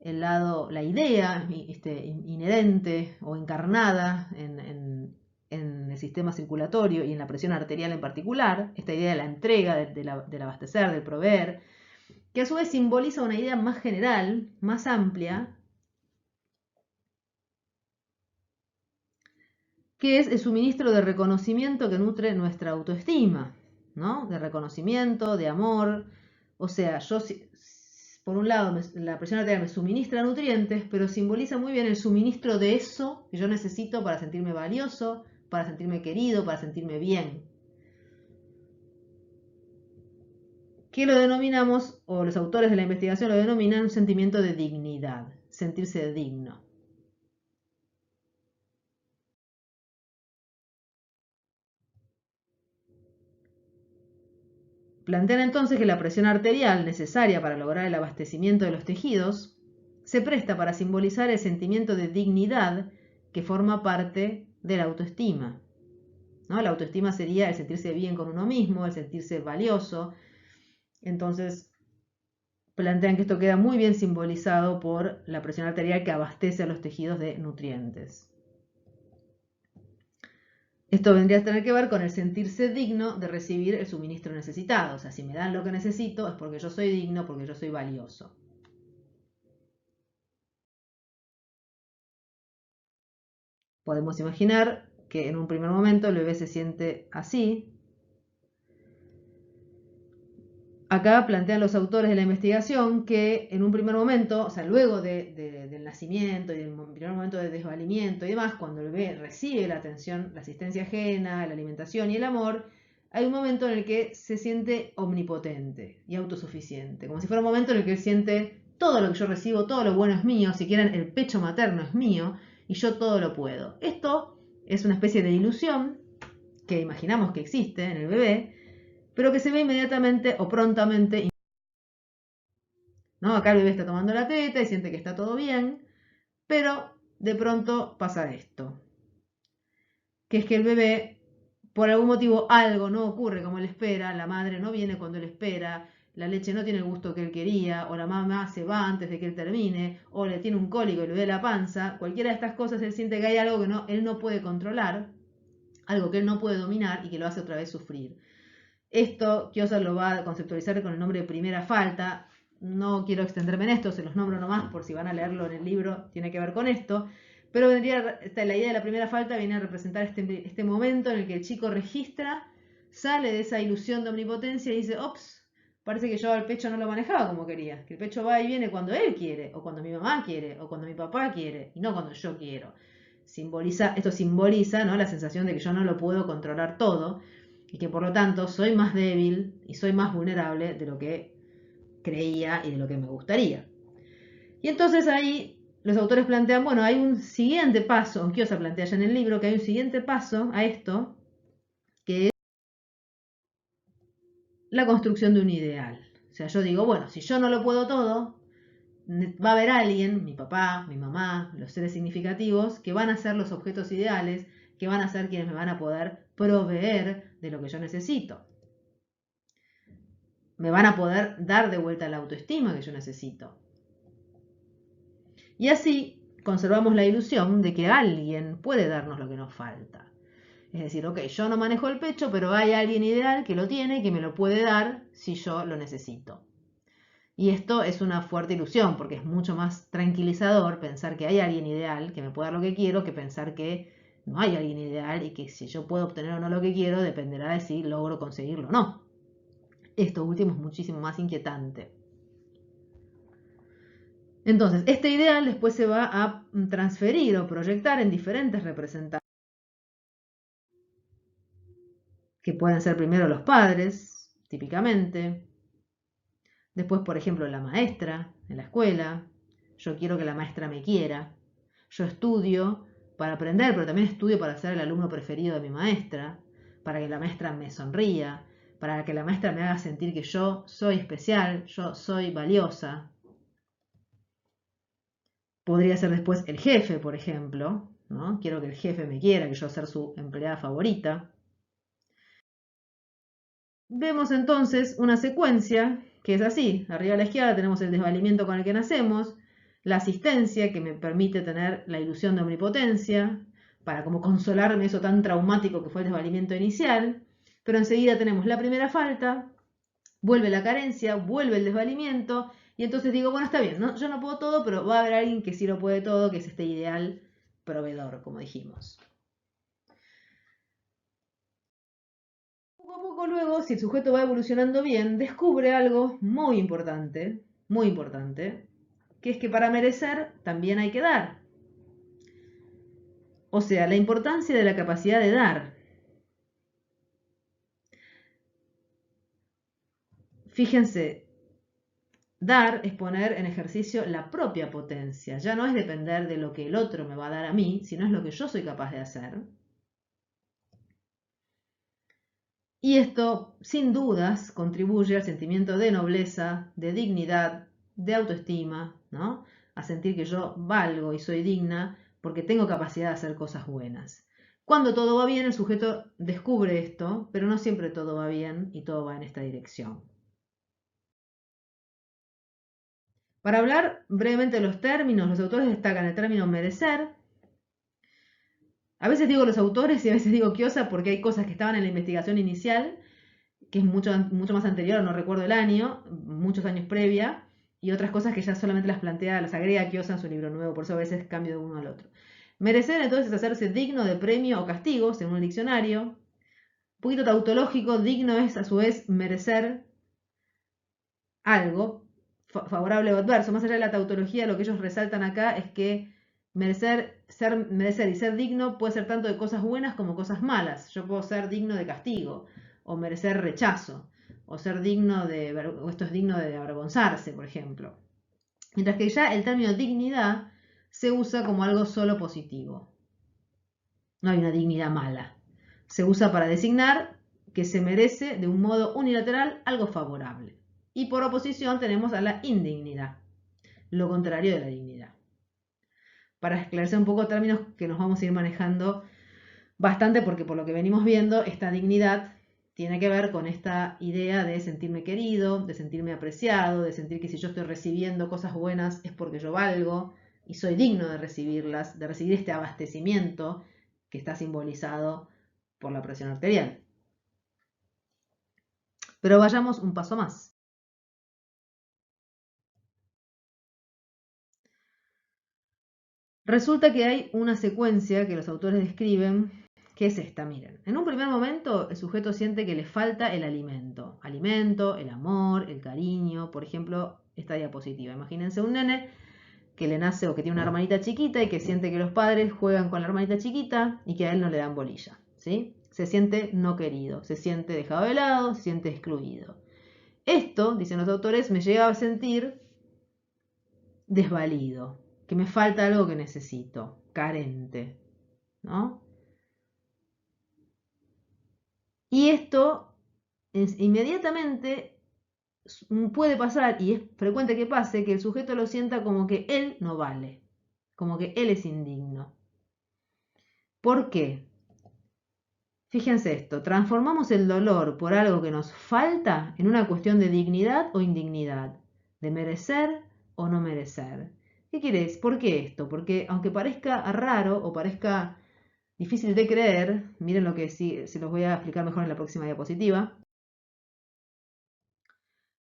S1: el lado, la idea inherente o encarnada en el sistema circulatorio y en la presión arterial en particular, esta idea de la entrega, del abastecer, del proveer, que a su vez simboliza una idea más general, más amplia, que es el suministro de reconocimiento que nutre nuestra autoestima, ¿no? De reconocimiento, de amor. O sea, yo, por un lado, la presión arterial me suministra nutrientes, pero simboliza muy bien el suministro de eso que yo necesito para sentirme valioso, para sentirme querido, para sentirme bien. Que lo denominamos, o los autores de la investigación lo denominan un sentimiento de dignidad, sentirse digno. Plantean entonces que la presión arterial necesaria para lograr el abastecimiento de los tejidos se presta para simbolizar el sentimiento de dignidad que forma parte de la autoestima, ¿no? La autoestima sería el sentirse bien con uno mismo, el sentirse valioso. Entonces, plantean que esto queda muy bien simbolizado por la presión arterial que abastece a los tejidos de nutrientes. Esto vendría a tener que ver con el sentirse digno de recibir el suministro necesitado. O sea, si me dan lo que necesito es porque yo soy digno, porque yo soy valioso. Podemos imaginar que en un primer momento el bebé se siente así. Acá plantean los autores de la investigación que en un primer momento, o sea, luego del nacimiento y del primer momento de desvalimiento y demás, cuando el bebé recibe la atención, la asistencia ajena, la alimentación y el amor, hay un momento en el que se siente omnipotente y autosuficiente, como si fuera un momento en el que él siente todo lo que yo recibo, todo lo bueno es mío, si quieren el pecho materno es mío y yo todo lo puedo. Esto es una especie de ilusión que imaginamos que existe en el bebé, pero que se ve inmediatamente o prontamente, ¿no? Acá el bebé está tomando la teta y siente que está todo bien, pero de pronto pasa esto, que es que el bebé, por algún motivo, algo no ocurre como él espera, la madre no viene cuando él espera, la leche no tiene el gusto que él quería, o la mamá se va antes de que él termine, o le tiene un cólico y le duele la panza. Cualquiera de estas cosas él siente que hay algo que él no puede controlar, algo que él no puede dominar y que lo hace otra vez sufrir. Esto Kiosa lo va a conceptualizar con el nombre de primera falta. No quiero extenderme en esto, se los nombro nomás por si van a leerlo en el libro, tiene que ver con esto. Pero la idea de la primera falta viene a representar este momento en el que el chico registra, sale de esa ilusión de omnipotencia y dice, ops, parece que yo al pecho no lo manejaba como quería, que el pecho va y viene cuando él quiere, o cuando mi mamá quiere, o cuando mi papá quiere, y no cuando yo quiero. Esto simboliza, ¿no?, la sensación de que yo no lo puedo controlar todo, y que por lo tanto soy más débil y soy más vulnerable de lo que creía y de lo que me gustaría. Y entonces ahí los autores plantean, bueno, hay un siguiente paso, Kiosa plantea ya en el libro que hay un siguiente paso a esto, que es la construcción de un ideal. O sea, yo digo, bueno, si yo no lo puedo todo, va a haber alguien, mi papá, mi mamá, los seres significativos, que van a ser los objetos ideales, que van a ser quienes me van a poder proveer de lo que yo necesito. Me van a poder dar de vuelta la autoestima que yo necesito. Y así conservamos la ilusión de que alguien puede darnos lo que nos falta. Es decir, ok, yo no manejo el pecho, pero hay alguien ideal que lo tiene y que me lo puede dar si yo lo necesito. Y esto es una fuerte ilusión, porque es mucho más tranquilizador pensar que hay alguien ideal que me puede dar lo que quiero, que pensar que no hay alguien ideal y que si yo puedo obtener o no lo que quiero dependerá de si logro conseguirlo o no. Esto último es muchísimo más inquietante. Entonces, este ideal después se va a transferir o proyectar en diferentes representantes, que pueden ser primero los padres, típicamente, después, por ejemplo, la maestra en la escuela. Yo quiero que la maestra me quiera. Yo estudio para aprender, pero también estudio para ser el alumno preferido de mi maestra, para que la maestra me sonría, para que la maestra me haga sentir que yo soy especial, yo soy valiosa. Podría ser después el jefe, por ejemplo, ¿no? Quiero que el jefe me quiera, que yo sea su empleada favorita. Vemos entonces una secuencia que es así. Arriba a la izquierda tenemos el desvalimiento con el que nacemos, la asistencia que me permite tener la ilusión de omnipotencia, para como consolarme eso tan traumático que fue el desvalimiento inicial, pero enseguida tenemos la primera falta, vuelve la carencia, vuelve el desvalimiento, y entonces digo, bueno, está bien, ¿no? Yo no puedo todo, pero va a haber alguien que sí lo puede todo, que es este ideal proveedor, como dijimos. Poco a poco luego, si el sujeto va evolucionando bien, descubre algo muy importante, que es que para merecer también hay que dar. O sea, la importancia de la capacidad de dar. Fíjense, dar es poner en ejercicio la propia potencia. Ya no es depender de lo que el otro me va a dar a mí, sino es lo que yo soy capaz de hacer. Y esto, sin dudas, contribuye al sentimiento de nobleza, de dignidad, de autoestima, ¿no? A sentir que yo valgo y soy digna porque tengo capacidad de hacer cosas buenas. Cuando todo va bien, el sujeto descubre esto, pero no siempre todo va bien y todo va en esta dirección. Para hablar brevemente de los términos, los autores destacan el término merecer. A veces digo los autores y a veces digo Kiosa porque hay cosas que estaban en la investigación inicial, que es mucho, mucho más anterior, no recuerdo el año, muchos años previa, y otras cosas que ya solamente las plantea, las agrega Kiosa en su libro nuevo, por eso a veces cambio de uno al otro. Merecer entonces es hacerse digno de premio o castigo, según el diccionario. Un poquito tautológico, digno es a su vez merecer algo, favorable o adverso. Más allá de la tautología, lo que ellos resaltan acá es que merecer y ser digno puede ser tanto de cosas buenas como cosas malas. Yo puedo ser digno de castigo, o merecer rechazo, o ser digno o esto es digno de avergonzarse, por ejemplo. Mientras que ya el término dignidad se usa como algo solo positivo. No hay una dignidad mala. Se usa para designar que se merece de un modo unilateral algo favorable. Y por oposición tenemos a la indignidad, lo contrario de la dignidad. Para esclarecer un poco términos que nos vamos a ir manejando bastante porque por lo que venimos viendo, esta dignidad tiene que ver con esta idea de sentirme querido, de sentirme apreciado, de sentir que si yo estoy recibiendo cosas buenas es porque yo valgo y soy digno de recibirlas, de recibir este abastecimiento que está simbolizado por la presión arterial. Pero vayamos un paso más. Resulta que hay una secuencia que los autores describen, que es esta, miren. En un primer momento el sujeto siente que le falta el alimento. Alimento, el amor, el cariño. Por ejemplo, esta diapositiva. Imagínense un nene que le nace o que tiene una hermanita chiquita y que siente que los padres juegan con la hermanita chiquita y que a él no le dan bolilla, ¿sí? Se siente no querido, se siente dejado de lado, se siente excluido. Esto, dicen los autores, me lleva a sentir desvalido, que me falta algo que necesito, carente, ¿no? Y esto inmediatamente puede pasar, y es frecuente que pase, que el sujeto lo sienta como que él no vale, como que él es indigno. ¿Por qué? Fíjense esto, transformamos el dolor por algo que nos falta en una cuestión de dignidad o indignidad, de merecer o no merecer. ¿Qué quieres? ¿Por qué esto? Porque aunque parezca raro o parezca difícil de creer, miren lo que sí, se los voy a explicar mejor en la próxima diapositiva.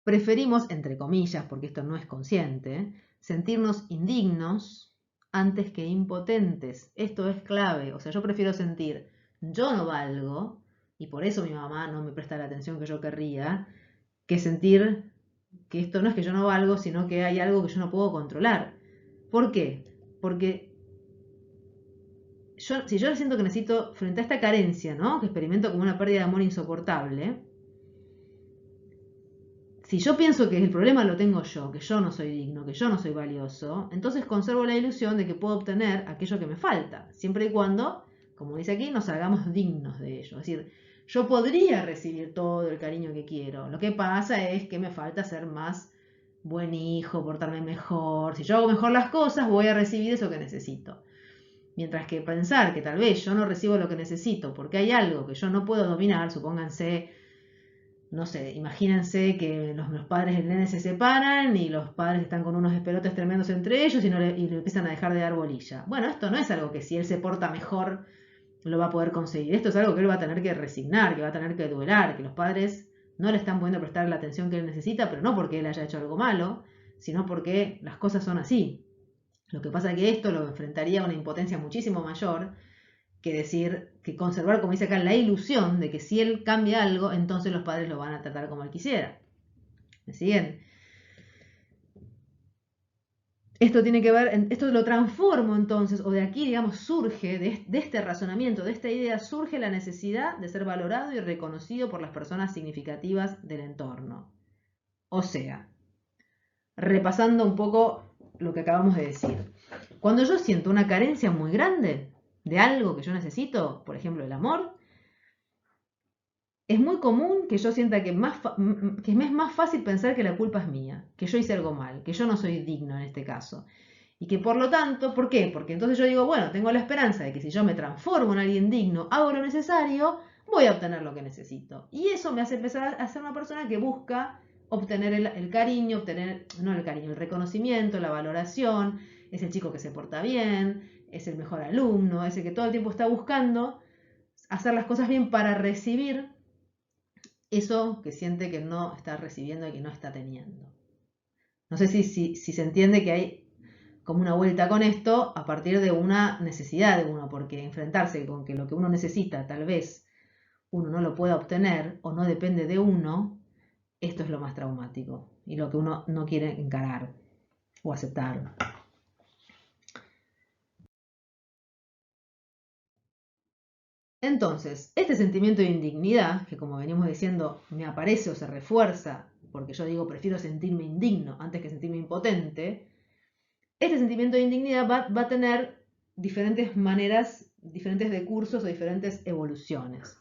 S1: Preferimos, entre comillas, porque esto no es consciente, sentirnos indignos antes que impotentes. Esto es clave. O sea, yo prefiero sentir yo no valgo y por eso mi mamá no me presta la atención que yo querría, que sentir que esto no es que yo no valgo, sino que hay algo que yo no puedo controlar. ¿Por qué? Porque si yo siento que necesito, frente a esta carencia, ¿no? Que experimento como una pérdida de amor insoportable, si yo pienso que el problema lo tengo yo, que yo no soy digno, que yo no soy valioso, entonces conservo la ilusión de que puedo obtener aquello que me falta, siempre y cuando, como dice aquí, nos hagamos dignos de ello. Es decir, yo podría recibir todo el cariño que quiero. Lo que pasa es que me falta ser más buen hijo, portarme mejor. Si yo hago mejor las cosas, voy a recibir eso que necesito. Mientras que pensar que tal vez yo no recibo lo que necesito porque hay algo que yo no puedo dominar, supónganse, no sé, imagínense que los padres del nene se separan y los padres están con unos despelotes tremendos entre ellos y le empiezan a dejar de dar bolilla. Bueno, esto no es algo que si él se porta mejor lo va a poder conseguir. Esto es algo que él va a tener que resignar, que va a tener que duelar, que los padres no le están pudiendo prestar la atención que él necesita, pero no porque él haya hecho algo malo, sino porque las cosas son así. Lo que pasa es que esto lo enfrentaría a una impotencia muchísimo mayor que decir, que conservar, como dice acá, la ilusión de que si él cambia algo, entonces los padres lo van a tratar como él quisiera. ¿Me siguen? Esto tiene que ver, esto lo transformo entonces, o de aquí, digamos, surge, de este razonamiento, de esta idea, surge la necesidad de ser valorado y reconocido por las personas significativas del entorno. O sea, repasando un poco lo que acabamos de decir. Cuando yo siento una carencia muy grande de algo que yo necesito, por ejemplo, el amor, es muy común que yo sienta que me es más fácil pensar que la culpa es mía, que yo hice algo mal, que yo no soy digno en este caso. Y que por lo tanto, ¿por qué? Porque entonces yo digo, bueno, tengo la esperanza de que si yo me transformo en alguien digno, hago lo necesario, voy a obtener lo que necesito. Y eso me hace empezar a ser una persona que busca obtener el cariño, no el cariño, el reconocimiento, la valoración, es el chico que se porta bien, es el mejor alumno, es el que todo el tiempo está buscando hacer las cosas bien para recibir eso que siente que no está recibiendo y que no está teniendo. No sé si se entiende que hay como una vuelta con esto a partir de una necesidad de uno, porque enfrentarse con que lo que uno necesita tal vez uno no lo pueda obtener o no depende de uno, esto es lo más traumático y lo que uno no quiere encarar o aceptar. Entonces, este sentimiento de indignidad, que como venimos diciendo me aparece o se refuerza, porque yo digo prefiero sentirme indigno antes que sentirme impotente, este sentimiento de indignidad va a tener diferentes maneras, diferentes decursos o diferentes evoluciones.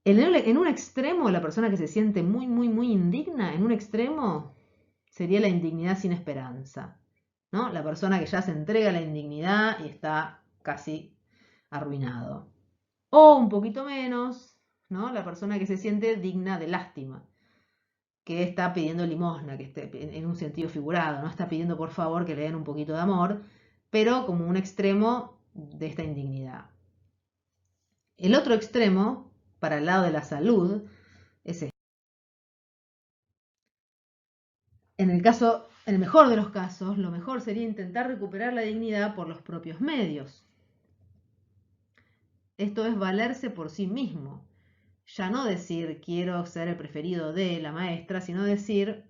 S1: En un extremo, la persona que se siente muy, muy, muy indigna, en un extremo sería la indignidad sin esperanza, ¿no? La persona que ya se entrega a la indignidad y está casi arruinado. O un poquito menos, ¿no? La persona que se siente digna de lástima, que está pidiendo limosna, que esté en un sentido figurado, ¿no? Está pidiendo por favor que le den un poquito de amor, pero como un extremo de esta indignidad. El otro extremo, para el lado de la salud, es este. En el mejor de los casos, lo mejor sería intentar recuperar la dignidad por los propios medios. Esto es valerse por sí mismo. Ya no decir quiero ser el preferido de la maestra, sino decir,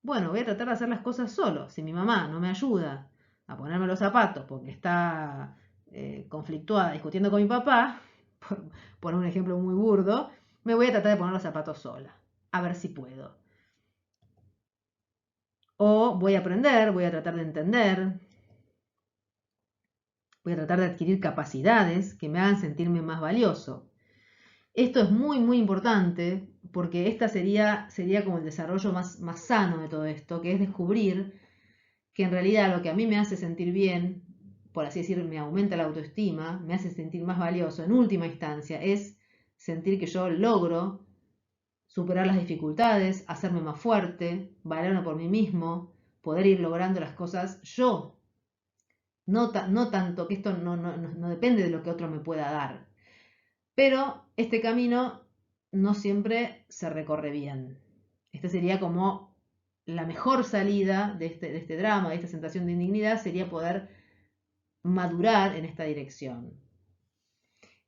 S1: bueno, voy a tratar de hacer las cosas solo. Si mi mamá no me ayuda a ponerme los zapatos porque está conflictuada discutiendo con mi papá, por un ejemplo muy burdo, me voy a tratar de poner los zapatos sola, a ver si puedo. O voy a aprender, voy a tratar de entender, voy a tratar de adquirir capacidades que me hagan sentirme más valioso. Esto es muy, muy importante porque esta sería como el desarrollo más sano de todo esto, que es descubrir que en realidad lo que a mí me hace sentir bien, por así decir, me aumenta la autoestima, me hace sentir más valioso en última instancia, es sentir que yo logro superar las dificultades, hacerme más fuerte, valerme por mí mismo, poder ir logrando las cosas yo. No tanto que esto no depende de lo que otro me pueda dar. Pero este camino no siempre se recorre bien. Este sería como la mejor salida de este drama, de esta sensación de indignidad, sería poder madurar en esta dirección.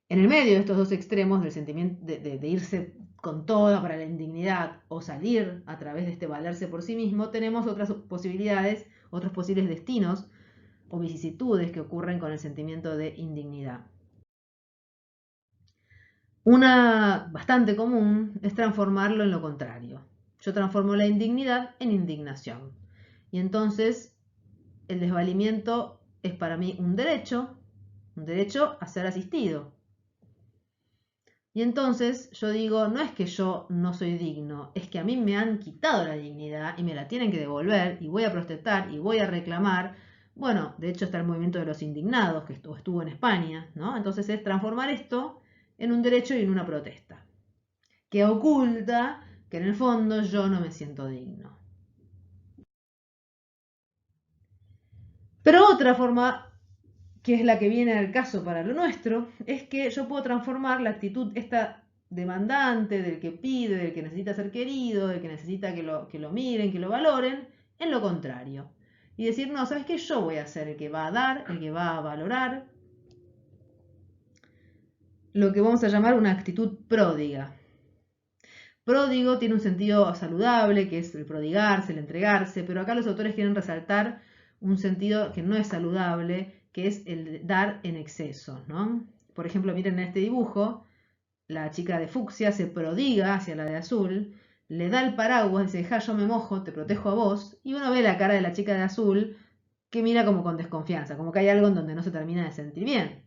S1: En el medio de estos dos extremos del sentimiento de irse con toda para la indignidad o salir a través de este valerse por sí mismo, tenemos otras posibilidades, otros posibles destinos o vicisitudes que ocurren con el sentimiento de indignidad. Una bastante común es transformarlo en lo contrario. Yo transformo la indignidad en indignación. Y entonces el desvalimiento es para mí un derecho a ser asistido. Y entonces yo digo, no es que yo no soy digno, es que a mí me han quitado la dignidad y me la tienen que devolver y voy a protestar y voy a reclamar. Bueno, de hecho está el movimiento de los indignados que estuvo en España, ¿no? Entonces es transformar esto en un derecho y en una protesta, que oculta que en el fondo yo no me siento digno. Pero otra forma, que es la que viene al caso para lo nuestro, es que yo puedo transformar la actitud esta demandante, del que pide, del que necesita ser querido, del que necesita que lo miren, que lo valoren, en lo contrario. Y decir, no, ¿sabes qué? Yo voy a ser el que va a dar, el que va a valorar, lo que vamos a llamar una actitud pródiga. Pródigo tiene un sentido saludable, que es el prodigarse, el entregarse, pero acá los autores quieren resaltar un sentido que no es saludable, que es el dar en exceso, ¿no? Por ejemplo, miren en este dibujo, la chica de fucsia se prodiga hacia la de azul, le da el paraguas, dice, ja, yo me mojo, te protejo a vos, y uno ve la cara de la chica de azul que mira como con desconfianza, como que hay algo en donde no se termina de sentir bien.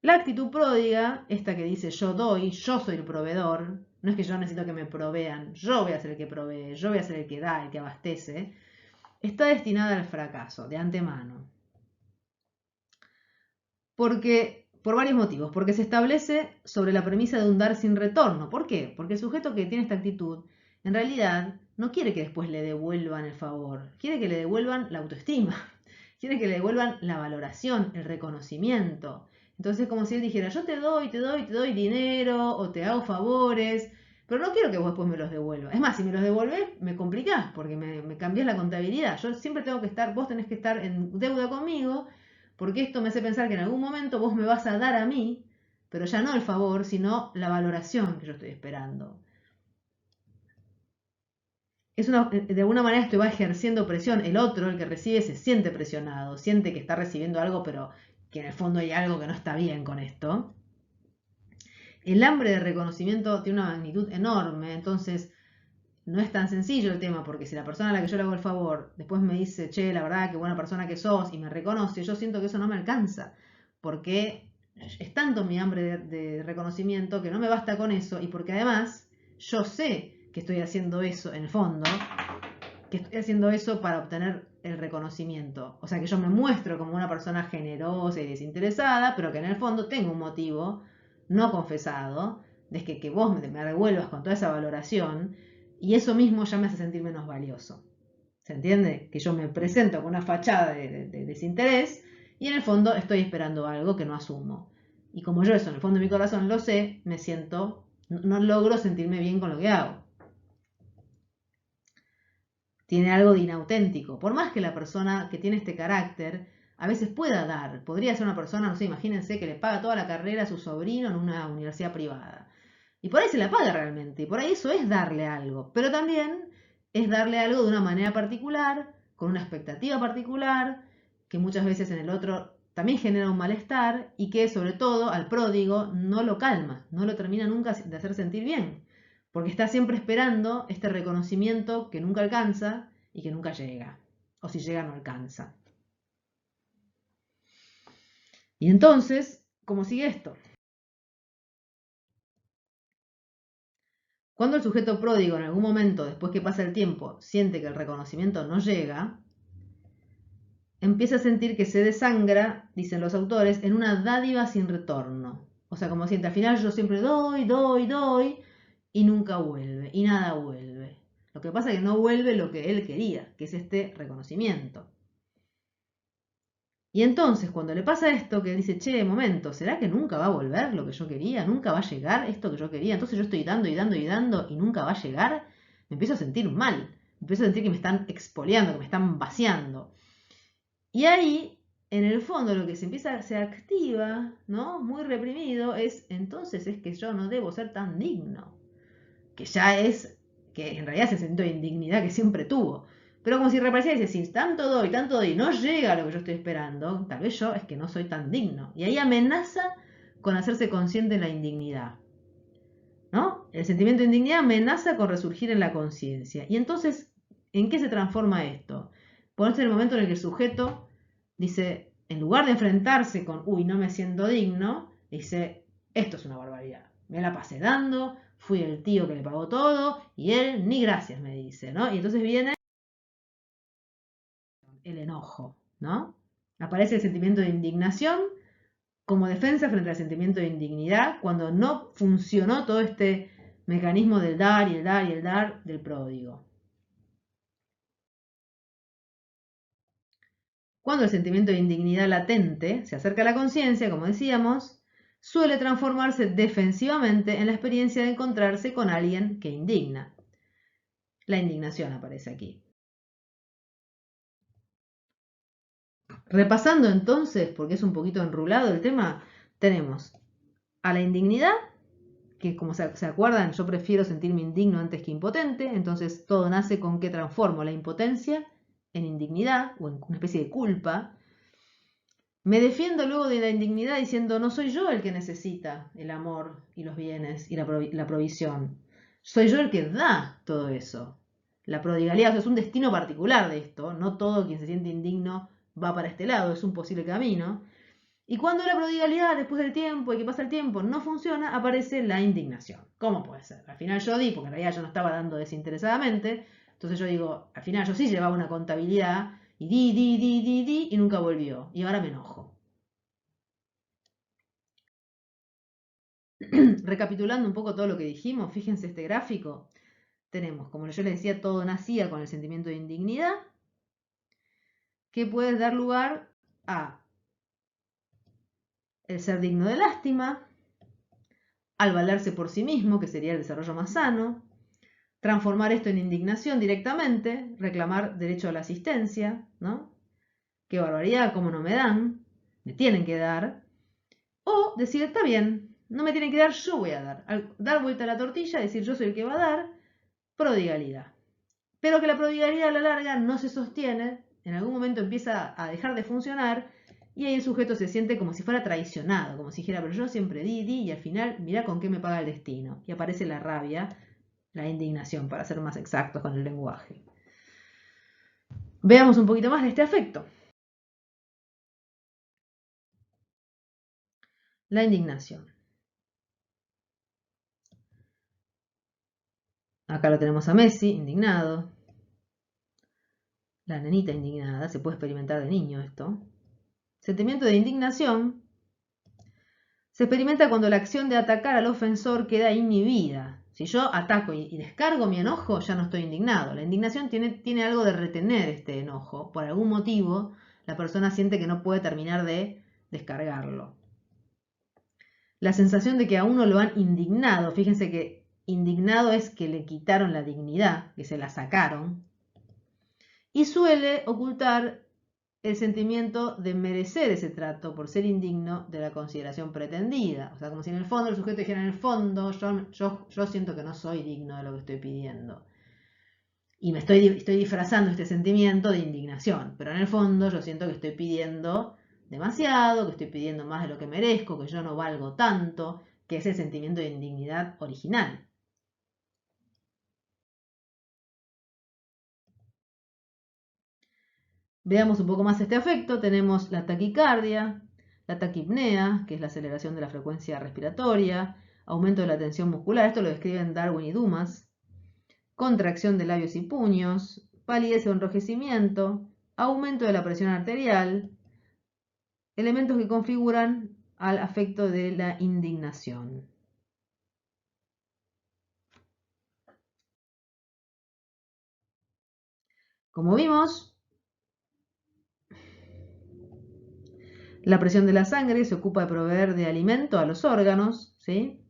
S1: La actitud pródiga, esta que dice yo doy, yo soy el proveedor, no es que yo necesito que me provean, yo voy a ser el que provee, yo voy a ser el que da, el que abastece, está destinada al fracaso de antemano. Por varios motivos. Porque se establece sobre la premisa de un dar sin retorno. ¿Por qué? Porque el sujeto que tiene esta actitud, en realidad, no quiere que después le devuelvan el favor. Quiere que le devuelvan la autoestima. Quiere que le devuelvan la valoración, el reconocimiento. Entonces es como si él dijera, yo te doy dinero o te hago favores, pero no quiero que vos después me los devuelvas. Es más, si me los devolvés, me complicás porque me cambiás la contabilidad. Yo siempre tengo que estar, vos tenés que estar en deuda conmigo porque esto me hace pensar que en algún momento vos me vas a dar a mí, pero ya no el favor, sino la valoración que yo estoy esperando. De alguna manera esto va ejerciendo presión. El otro, el que recibe, se siente presionado, siente que está recibiendo algo, pero que en el fondo hay algo que no está bien con esto. El hambre de reconocimiento tiene una magnitud enorme, entonces no es tan sencillo el tema, porque si la persona a la que yo le hago el favor después me dice, che, la verdad, qué buena persona que sos, y me reconoce, yo siento que eso no me alcanza, porque es tanto mi hambre de reconocimiento que no me basta con eso, y porque además yo sé que estoy haciendo eso en el fondo, que estoy haciendo eso para obtener el reconocimiento. O sea, que yo me muestro como una persona generosa y desinteresada, pero que en el fondo tengo un motivo no confesado, de que vos me revuelvas con toda esa valoración, y eso mismo ya me hace sentir menos valioso. ¿Se entiende? Que yo me presento con una fachada de desinterés y en el fondo estoy esperando algo que no asumo. Y como yo eso en el fondo de mi corazón lo sé, me siento, no logro sentirme bien con lo que hago. Tiene algo de inauténtico. Por más que la persona que tiene este carácter a veces pueda dar, podría ser una persona, no sé, imagínense que le paga toda la carrera a su sobrino en una universidad privada. Y por ahí se la paga realmente, y por ahí eso es darle algo, pero también es darle algo de una manera particular, con una expectativa particular, que muchas veces en el otro también genera un malestar y que sobre todo al pródigo no lo calma, no lo termina nunca de hacer sentir bien, porque está siempre esperando este reconocimiento que nunca alcanza y que nunca llega, o si llega no alcanza. Y entonces, ¿cómo sigue esto? Cuando el sujeto pródigo en algún momento, después que pasa el tiempo, siente que el reconocimiento no llega, empieza a sentir que se desangra, dicen los autores, en una dádiva sin retorno. O sea, como siente, al final yo siempre doy, y nunca vuelve, y nada vuelve. Lo que pasa es que no vuelve lo que él quería, que es este reconocimiento. Y entonces, cuando le pasa esto, que dice, che, momento, ¿será que nunca va a volver lo que yo quería? ¿Nunca va a llegar esto que yo quería? Entonces yo estoy dando y nunca va a llegar. Me empiezo a sentir mal. Me empiezo a sentir que me están expoliando, que me están vaciando. Y ahí, en el fondo, lo que se activa, ¿no? Muy reprimido, entonces es que yo no debo ser tan digno. Que ya es, que en realidad es el sentido de indignidad que siempre tuvo. Pero como si reapareciera y dice, si tanto doy, no llega a lo que yo estoy esperando, tal vez yo es que no soy tan digno. Y ahí amenaza con hacerse consciente de la indignidad. ¿No? El sentimiento de indignidad amenaza con resurgir en la conciencia. Y entonces, ¿en qué se transforma esto? Ponerse en el momento en el que el sujeto dice, en lugar de enfrentarse con, uy, no me siento digno, dice, esto es una barbaridad. Me la pasé dando, fui el tío que le pagó todo y él ni gracias me dice, ¿no? Y entonces viene el enojo, ¿no? Aparece el sentimiento de indignación como defensa frente al sentimiento de indignidad cuando no funcionó todo este mecanismo del dar y el dar y el dar del pródigo. Cuando el sentimiento de indignidad latente se acerca a la conciencia, como decíamos, suele transformarse defensivamente en la experiencia de encontrarse con alguien que indigna. La indignación aparece aquí. Repasando entonces, porque es un poquito enrulado el tema, Tenemos a la indignidad, que como se acuerdan, yo prefiero sentirme indigno antes que impotente, entonces todo nace con que transformo la impotencia en indignidad o en una especie de culpa. Me defiendo luego de la indignidad diciendo no soy yo el que necesita el amor y los bienes y la provisión, soy yo el que da todo eso. La prodigalidad, o sea, es un destino particular de esto, no todo quien se siente indigno va para este lado, es un posible camino. Y cuando la prodigalidad, después del tiempo y que pasa el tiempo, no funciona, aparece la indignación. ¿Cómo puede ser? Al final yo di, porque en realidad yo no estaba dando desinteresadamente, entonces yo digo, al final yo sí llevaba una contabilidad y di, y nunca volvió. Y ahora me enojo. Recapitulando un poco todo lo que dijimos, fíjense este gráfico. Tenemos, como yo les decía, todo nacía con el sentimiento de indignidad, que puede dar lugar a el ser digno de lástima, al valerse por sí mismo, que sería el desarrollo más sano, transformar esto en indignación directamente, reclamar derecho a la asistencia, ¿no? Qué barbaridad, cómo no me dan, me tienen que dar, o decir, está bien, no me tienen que dar, yo voy a dar. Al dar vuelta a la tortilla, decir yo soy el que va a dar, prodigalidad. Pero que la prodigalidad a la larga no se sostiene, en algún momento empieza a dejar de funcionar y ahí el sujeto se siente como si fuera traicionado, como si dijera, pero yo siempre di y al final mirá con qué me paga el destino. Y aparece la rabia, la indignación, para ser más exactos con el lenguaje. Veamos un poquito más de este afecto. La indignación. Acá lo tenemos a Messi, indignado. La nenita indignada, se puede experimentar de niño esto. Sentimiento de indignación se experimenta cuando la acción de atacar al ofensor queda inhibida. Si yo ataco y descargo mi enojo, ya no estoy indignado. La indignación tiene algo de retener este enojo. Por algún motivo, la persona siente que no puede terminar de descargarlo. La sensación de que a uno lo han indignado, fíjense que indignado es que le quitaron la dignidad, que se la sacaron, y suele ocultar el sentimiento de merecer ese trato por ser indigno de la consideración pretendida. O sea, como si en el fondo el sujeto dijera, en el fondo, yo siento que no soy digno de lo que estoy pidiendo. Y me estoy disfrazando este sentimiento de indignación, pero en el fondo yo siento que estoy pidiendo demasiado, que estoy pidiendo más de lo que merezco, que yo no valgo tanto, que es el sentimiento de indignidad original. Veamos un poco más este afecto. Tenemos la taquicardia, la taquipnea, que es la aceleración de la frecuencia respiratoria, aumento de la tensión muscular, esto lo describen Darwin y Dumas, contracción de labios y puños, palidez o enrojecimiento, aumento de la presión arterial, elementos que configuran al afecto de la indignación. Como vimos, la presión de la sangre se ocupa de proveer de alimento a los órganos, ¿sí?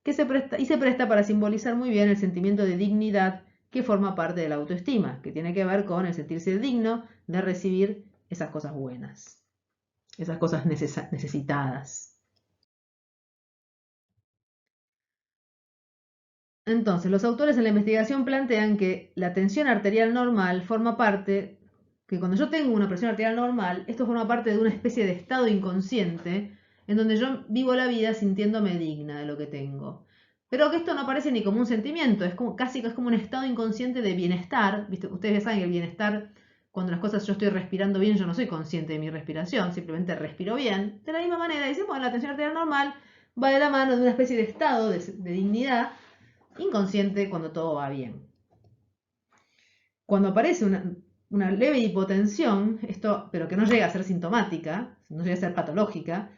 S1: Se presta para simbolizar muy bien el sentimiento de dignidad que forma parte de la autoestima, que tiene que ver con el sentirse digno de recibir esas cosas buenas, esas cosas necesitadas. Entonces, los autores en la investigación plantean que la tensión arterial normal forma parte, que cuando yo tengo una presión arterial normal, esto forma parte de una especie de estado inconsciente en donde yo vivo la vida sintiéndome digna de lo que tengo. Pero que esto no aparece ni como un sentimiento, es como casi que es como un estado inconsciente de bienestar. ¿Viste? Ustedes ya saben que el bienestar, cuando las cosas yo estoy respirando bien, yo no soy consciente de mi respiración, simplemente respiro bien. De la misma manera, dicen, bueno, la tensión arterial normal va de la mano de una especie de estado de dignidad inconsciente cuando todo va bien. Cuando aparece una leve hipotensión, esto, pero que no llega a ser sintomática, no llega a ser patológica,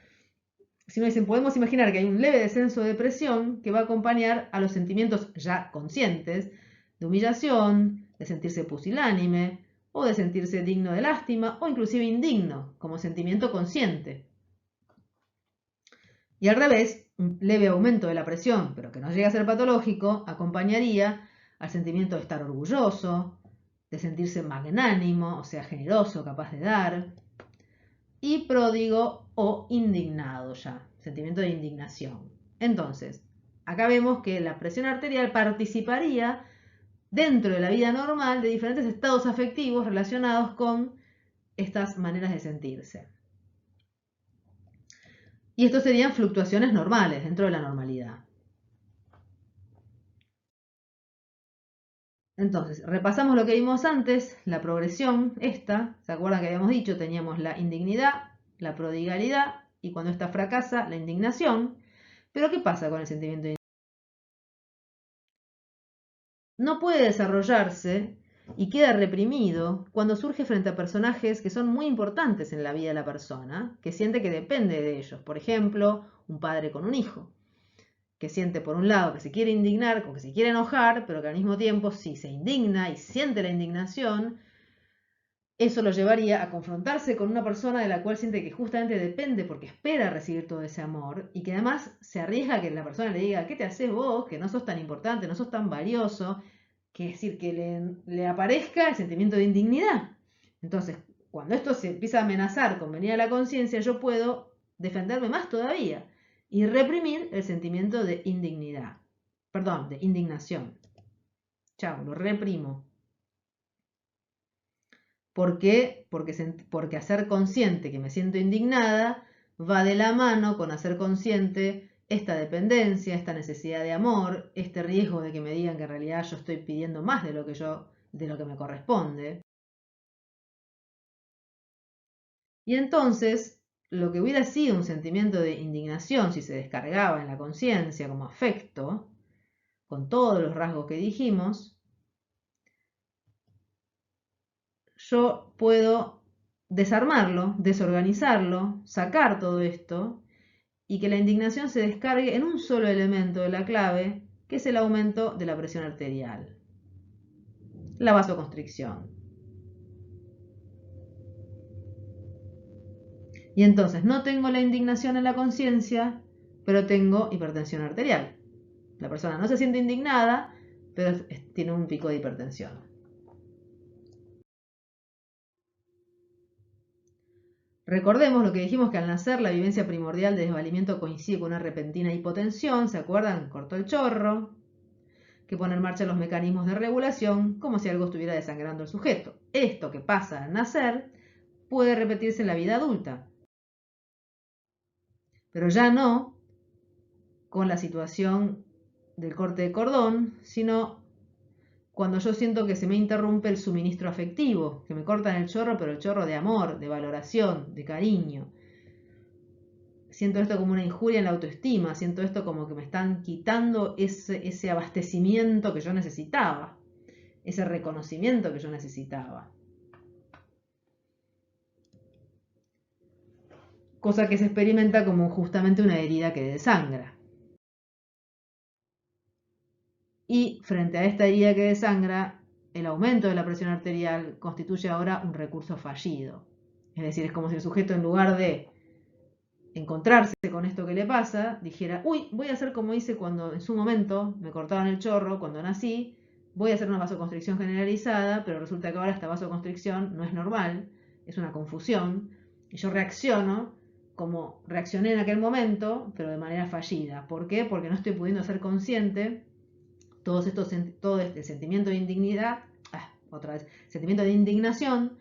S1: sino dicen, podemos imaginar que hay un leve descenso de presión que va a acompañar a los sentimientos ya conscientes de humillación, de sentirse pusilánime, o de sentirse digno de lástima, o inclusive indigno, como sentimiento consciente. Y al revés, un leve aumento de la presión, pero que no llega a ser patológico, acompañaría al sentimiento de estar orgulloso, de sentirse magnánimo, o sea, generoso, capaz de dar, y pródigo o indignado ya, sentimiento de indignación. Entonces, acá vemos que la presión arterial participaría dentro de la vida normal de diferentes estados afectivos relacionados con estas maneras de sentirse. Y esto serían fluctuaciones normales dentro de la normalidad. Entonces, repasamos lo que vimos antes, la progresión esta, ¿se acuerdan que habíamos dicho? Teníamos la indignidad, la prodigalidad y cuando esta fracasa, la indignación. Pero ¿qué pasa con el sentimiento de indignación? No puede desarrollarse y queda reprimido cuando surge frente a personajes que son muy importantes en la vida de la persona, que siente que depende de ellos. Por ejemplo, un padre con un hijo, que siente por un lado que se quiere indignar, o que se quiere enojar, pero que al mismo tiempo si se indigna y siente la indignación, eso lo llevaría a confrontarse con una persona de la cual siente que justamente depende porque espera recibir todo ese amor y que además se arriesga a que la persona le diga, ¿qué te haces vos? Que no sos tan importante, no sos tan valioso. Que es decir, que le aparezca el sentimiento de indignidad. Entonces, cuando esto se empieza a amenazar con venir a la conciencia, yo puedo defenderme más todavía y reprimir el sentimiento de indignidad. Perdón, de indignación. Chao, lo reprimo. ¿Por qué? Porque hacer consciente que me siento indignada va de la mano con hacer consciente esta dependencia, esta necesidad de amor, este riesgo de que me digan que en realidad yo estoy pidiendo más de lo que me corresponde. Y entonces, lo que hubiera sido un sentimiento de indignación si se descargaba en la conciencia como afecto, con todos los rasgos que dijimos, yo puedo desarmarlo, desorganizarlo, sacar todo esto y que la indignación se descargue en un solo elemento de la clave, que es el aumento de la presión arterial, la vasoconstricción. Y entonces no tengo la indignación en la conciencia, pero tengo hipertensión arterial. La persona no se siente indignada, pero tiene un pico de hipertensión. Recordemos lo que dijimos, que al nacer la vivencia primordial de desvalimiento coincide con una repentina hipotensión, ¿se acuerdan? Cortó el chorro, que pone en marcha los mecanismos de regulación como si algo estuviera desangrando al sujeto. Esto que pasa al nacer puede repetirse en la vida adulta, pero ya no con la situación del corte de cordón, sino cuando yo siento que se me interrumpe el suministro afectivo, que me cortan el chorro, pero el chorro de amor, de valoración, de cariño. Siento esto como una injuria en la autoestima, siento esto como que me están quitando ese abastecimiento que yo necesitaba, ese reconocimiento que yo necesitaba. Cosa que se experimenta como justamente una herida que desangra. Y frente a esta herida que desangra, el aumento de la presión arterial constituye ahora un recurso fallido. Es decir, es como si el sujeto, en lugar de encontrarse con esto que le pasa, dijera, uy, voy a hacer como hice cuando en su momento me cortaban el chorro, cuando nací, voy a hacer una vasoconstricción generalizada, pero resulta que ahora esta vasoconstricción no es normal, es una confusión, y yo reacciono como reaccioné en aquel momento, pero de manera fallida. ¿Por qué? Porque no estoy pudiendo ser consciente todo este sentimiento de indignidad, sentimiento de indignación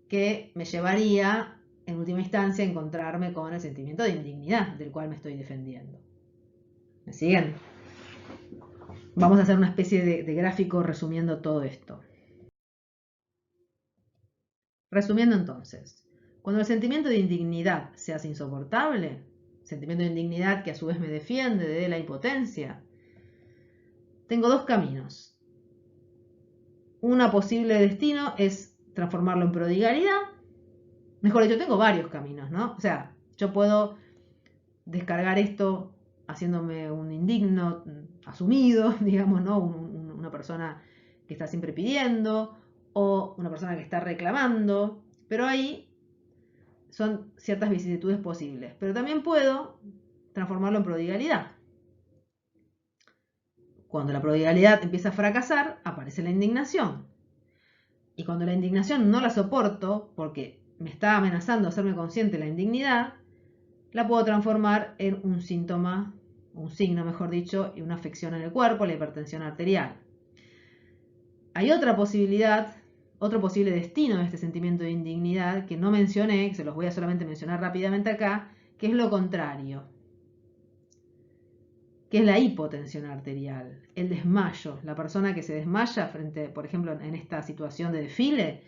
S1: que me llevaría en última instancia a encontrarme con el sentimiento de indignidad del cual me estoy defendiendo. ¿Me siguen? Vamos a hacer una especie de gráfico resumiendo todo esto. Resumiendo entonces, cuando el sentimiento de indignidad se hace insoportable, sentimiento de indignidad que a su vez me defiende de la impotencia, tengo dos caminos. Una posible destino es transformarlo en prodigalidad. Mejor dicho, tengo varios caminos, ¿no? O sea, yo puedo descargar esto haciéndome un indigno asumido, digamos, ¿no? Una persona que está siempre pidiendo o una persona que está reclamando, pero ahí son ciertas vicisitudes posibles. Pero también puedo transformarlo en prodigalidad. Cuando la prodigalidad empieza a fracasar, aparece la indignación. Y cuando la indignación no la soporto, porque me está amenazando hacerme consciente de la indignidad, la puedo transformar en un síntoma, un signo mejor dicho, y una afección en el cuerpo, la hipertensión arterial. Hay otra posibilidad, otro posible destino de este sentimiento de indignidad que no mencioné, que se los voy a solamente mencionar rápidamente acá, que es lo contrario, que es la hipotensión arterial, el desmayo, la persona que se desmaya frente, por ejemplo, en esta situación de desfile,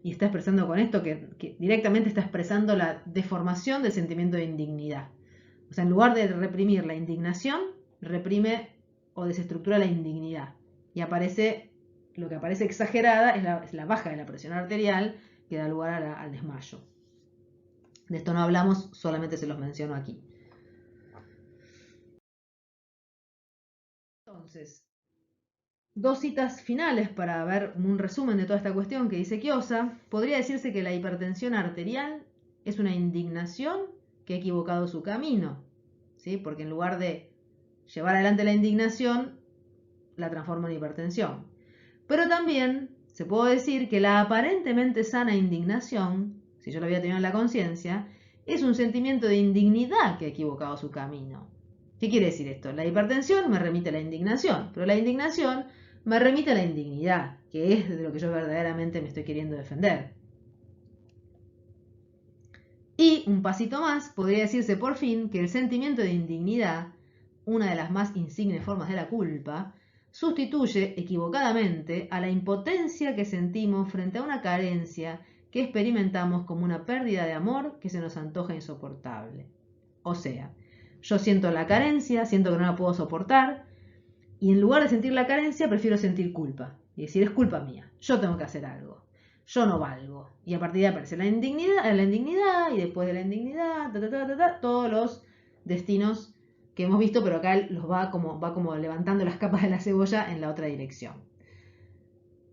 S1: y está expresando con esto que directamente está expresando la deformación del sentimiento de indignidad. O sea, en lugar de reprimir la indignación, reprime o desestructura la indignidad. Y aparece, lo que aparece exagerada es la baja de la presión arterial que da lugar al desmayo. De esto no hablamos, solamente se los menciono aquí. Entonces, dos citas finales para ver un resumen de toda esta cuestión que dice Chiosa. Podría decirse que la hipertensión arterial es una indignación que ha equivocado su camino, ¿sí? Porque en lugar de llevar adelante la indignación, la transforma en hipertensión. Pero también se puede decir que la aparentemente sana indignación, si yo lo había tenido en la conciencia, es un sentimiento de indignidad que ha equivocado su camino. ¿Qué quiere decir esto? La hipertensión me remite a la indignación, pero la indignación me remite a la indignidad, que es de lo que yo verdaderamente me estoy queriendo defender. Y un pasito más, podría decirse por fin que el sentimiento de indignidad, una de las más insignes formas de la culpa, sustituye equivocadamente a la impotencia que sentimos frente a una carencia que experimentamos como una pérdida de amor que se nos antoja insoportable. O sea, yo siento la carencia, siento que no la puedo soportar, y en lugar de sentir la carencia prefiero sentir culpa y decir es culpa mía, yo tengo que hacer algo, yo no valgo. Y a partir de ahí aparece la indignidad y después de la indignidad, todos los destinos que hemos visto, pero acá los va como levantando las capas de la cebolla en la otra dirección.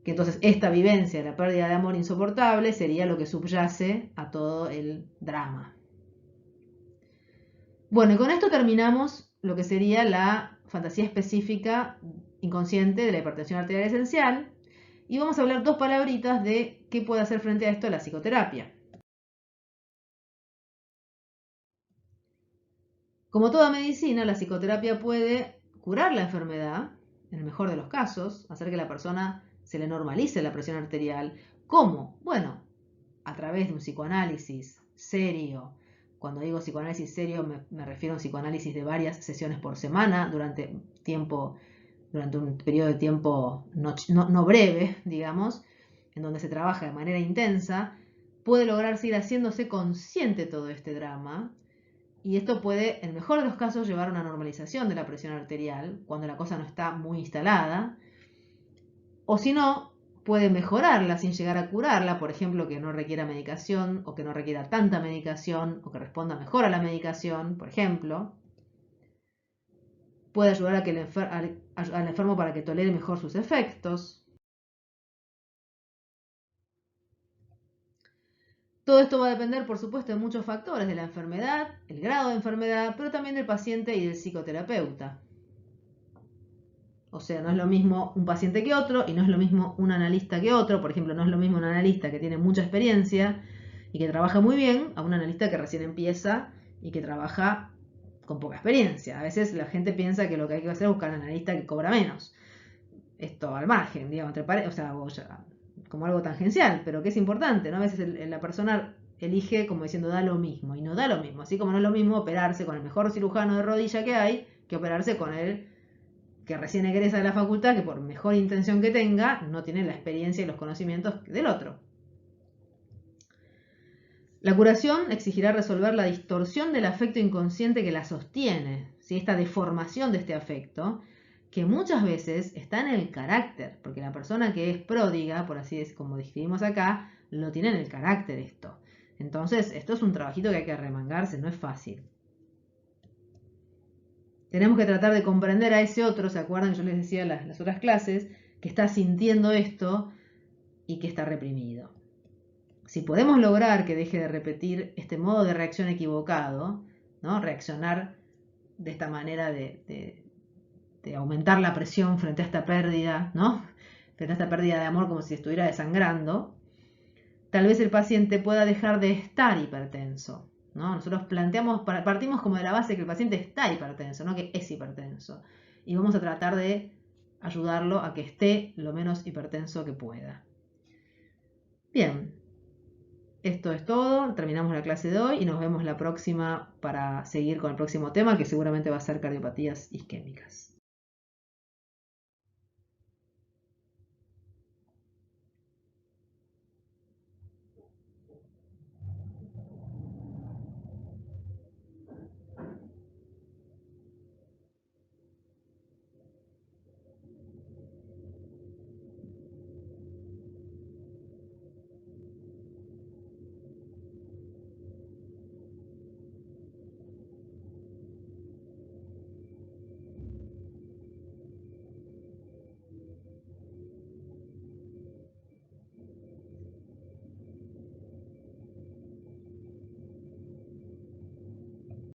S1: Que entonces esta vivencia de la pérdida de amor insoportable sería lo que subyace a todo el drama. Bueno, y con esto terminamos lo que sería la fantasía específica inconsciente de la hipertensión arterial esencial y vamos a hablar dos palabritas de qué puede hacer frente a esto la psicoterapia. Como toda medicina, la psicoterapia puede curar la enfermedad, en el mejor de los casos, hacer que la persona se le normalice la presión arterial. ¿Cómo? Bueno, a través de un psicoanálisis serio. Cuando digo psicoanálisis serio me refiero a un psicoanálisis de varias sesiones por semana durante un periodo de tiempo no breve, digamos, en donde se trabaja de manera intensa, puede lograrse ir haciéndose consciente todo este drama. Y esto puede, en el mejor de los casos, llevar a una normalización de la presión arterial, cuando la cosa no está muy instalada. O si no, puede mejorarla sin llegar a curarla, por ejemplo, que no requiera medicación o que no requiera tanta medicación o que responda mejor a la medicación, por ejemplo. Puede ayudar al enfermo para que tolere mejor sus efectos. Todo esto va a depender, por supuesto, de muchos factores, de la enfermedad, el grado de enfermedad, pero también del paciente y del psicoterapeuta. O sea, no es lo mismo un paciente que otro y no es lo mismo un analista que otro. Por ejemplo, no es lo mismo un analista que tiene mucha experiencia y que trabaja muy bien a un analista que recién empieza y que trabaja con poca experiencia. A veces la gente piensa que lo que hay que hacer es buscar un analista que cobra menos. Esto al margen, digamos, o sea, como algo tangencial, pero que es importante, ¿no? A veces la persona elige como diciendo da lo mismo y no da lo mismo. Así como no es lo mismo operarse con el mejor cirujano de rodilla que hay que operarse con el que recién egresa de la facultad, que por mejor intención que tenga, no tiene la experiencia y los conocimientos del otro. La curación exigirá resolver la distorsión del afecto inconsciente que la sostiene, ¿sí? Esta deformación de este afecto, que muchas veces está en el carácter, porque la persona que es pródiga, por así decirlo, como describimos acá, lo tiene en el carácter esto. Entonces, esto es un trabajito que hay que remangarse, no es fácil. Tenemos que tratar de comprender a ese otro, ¿se acuerdan que yo les decía en las otras clases? Que está sintiendo esto y que está reprimido. Si podemos lograr que deje de repetir este modo de reacción equivocado, ¿no? Reaccionar de esta manera de aumentar la presión frente a esta pérdida, ¿no? Frente a esta pérdida de amor como si estuviera desangrando, tal vez el paciente pueda dejar de estar hipertenso. ¿no? Nosotros partimos como de la base que el paciente está hipertenso, no que es hipertenso. Y vamos a tratar de ayudarlo a que esté lo menos hipertenso que pueda. Bien, esto es todo. Terminamos la clase de hoy y nos vemos la próxima para seguir con el próximo tema, que seguramente va a ser cardiopatías isquémicas.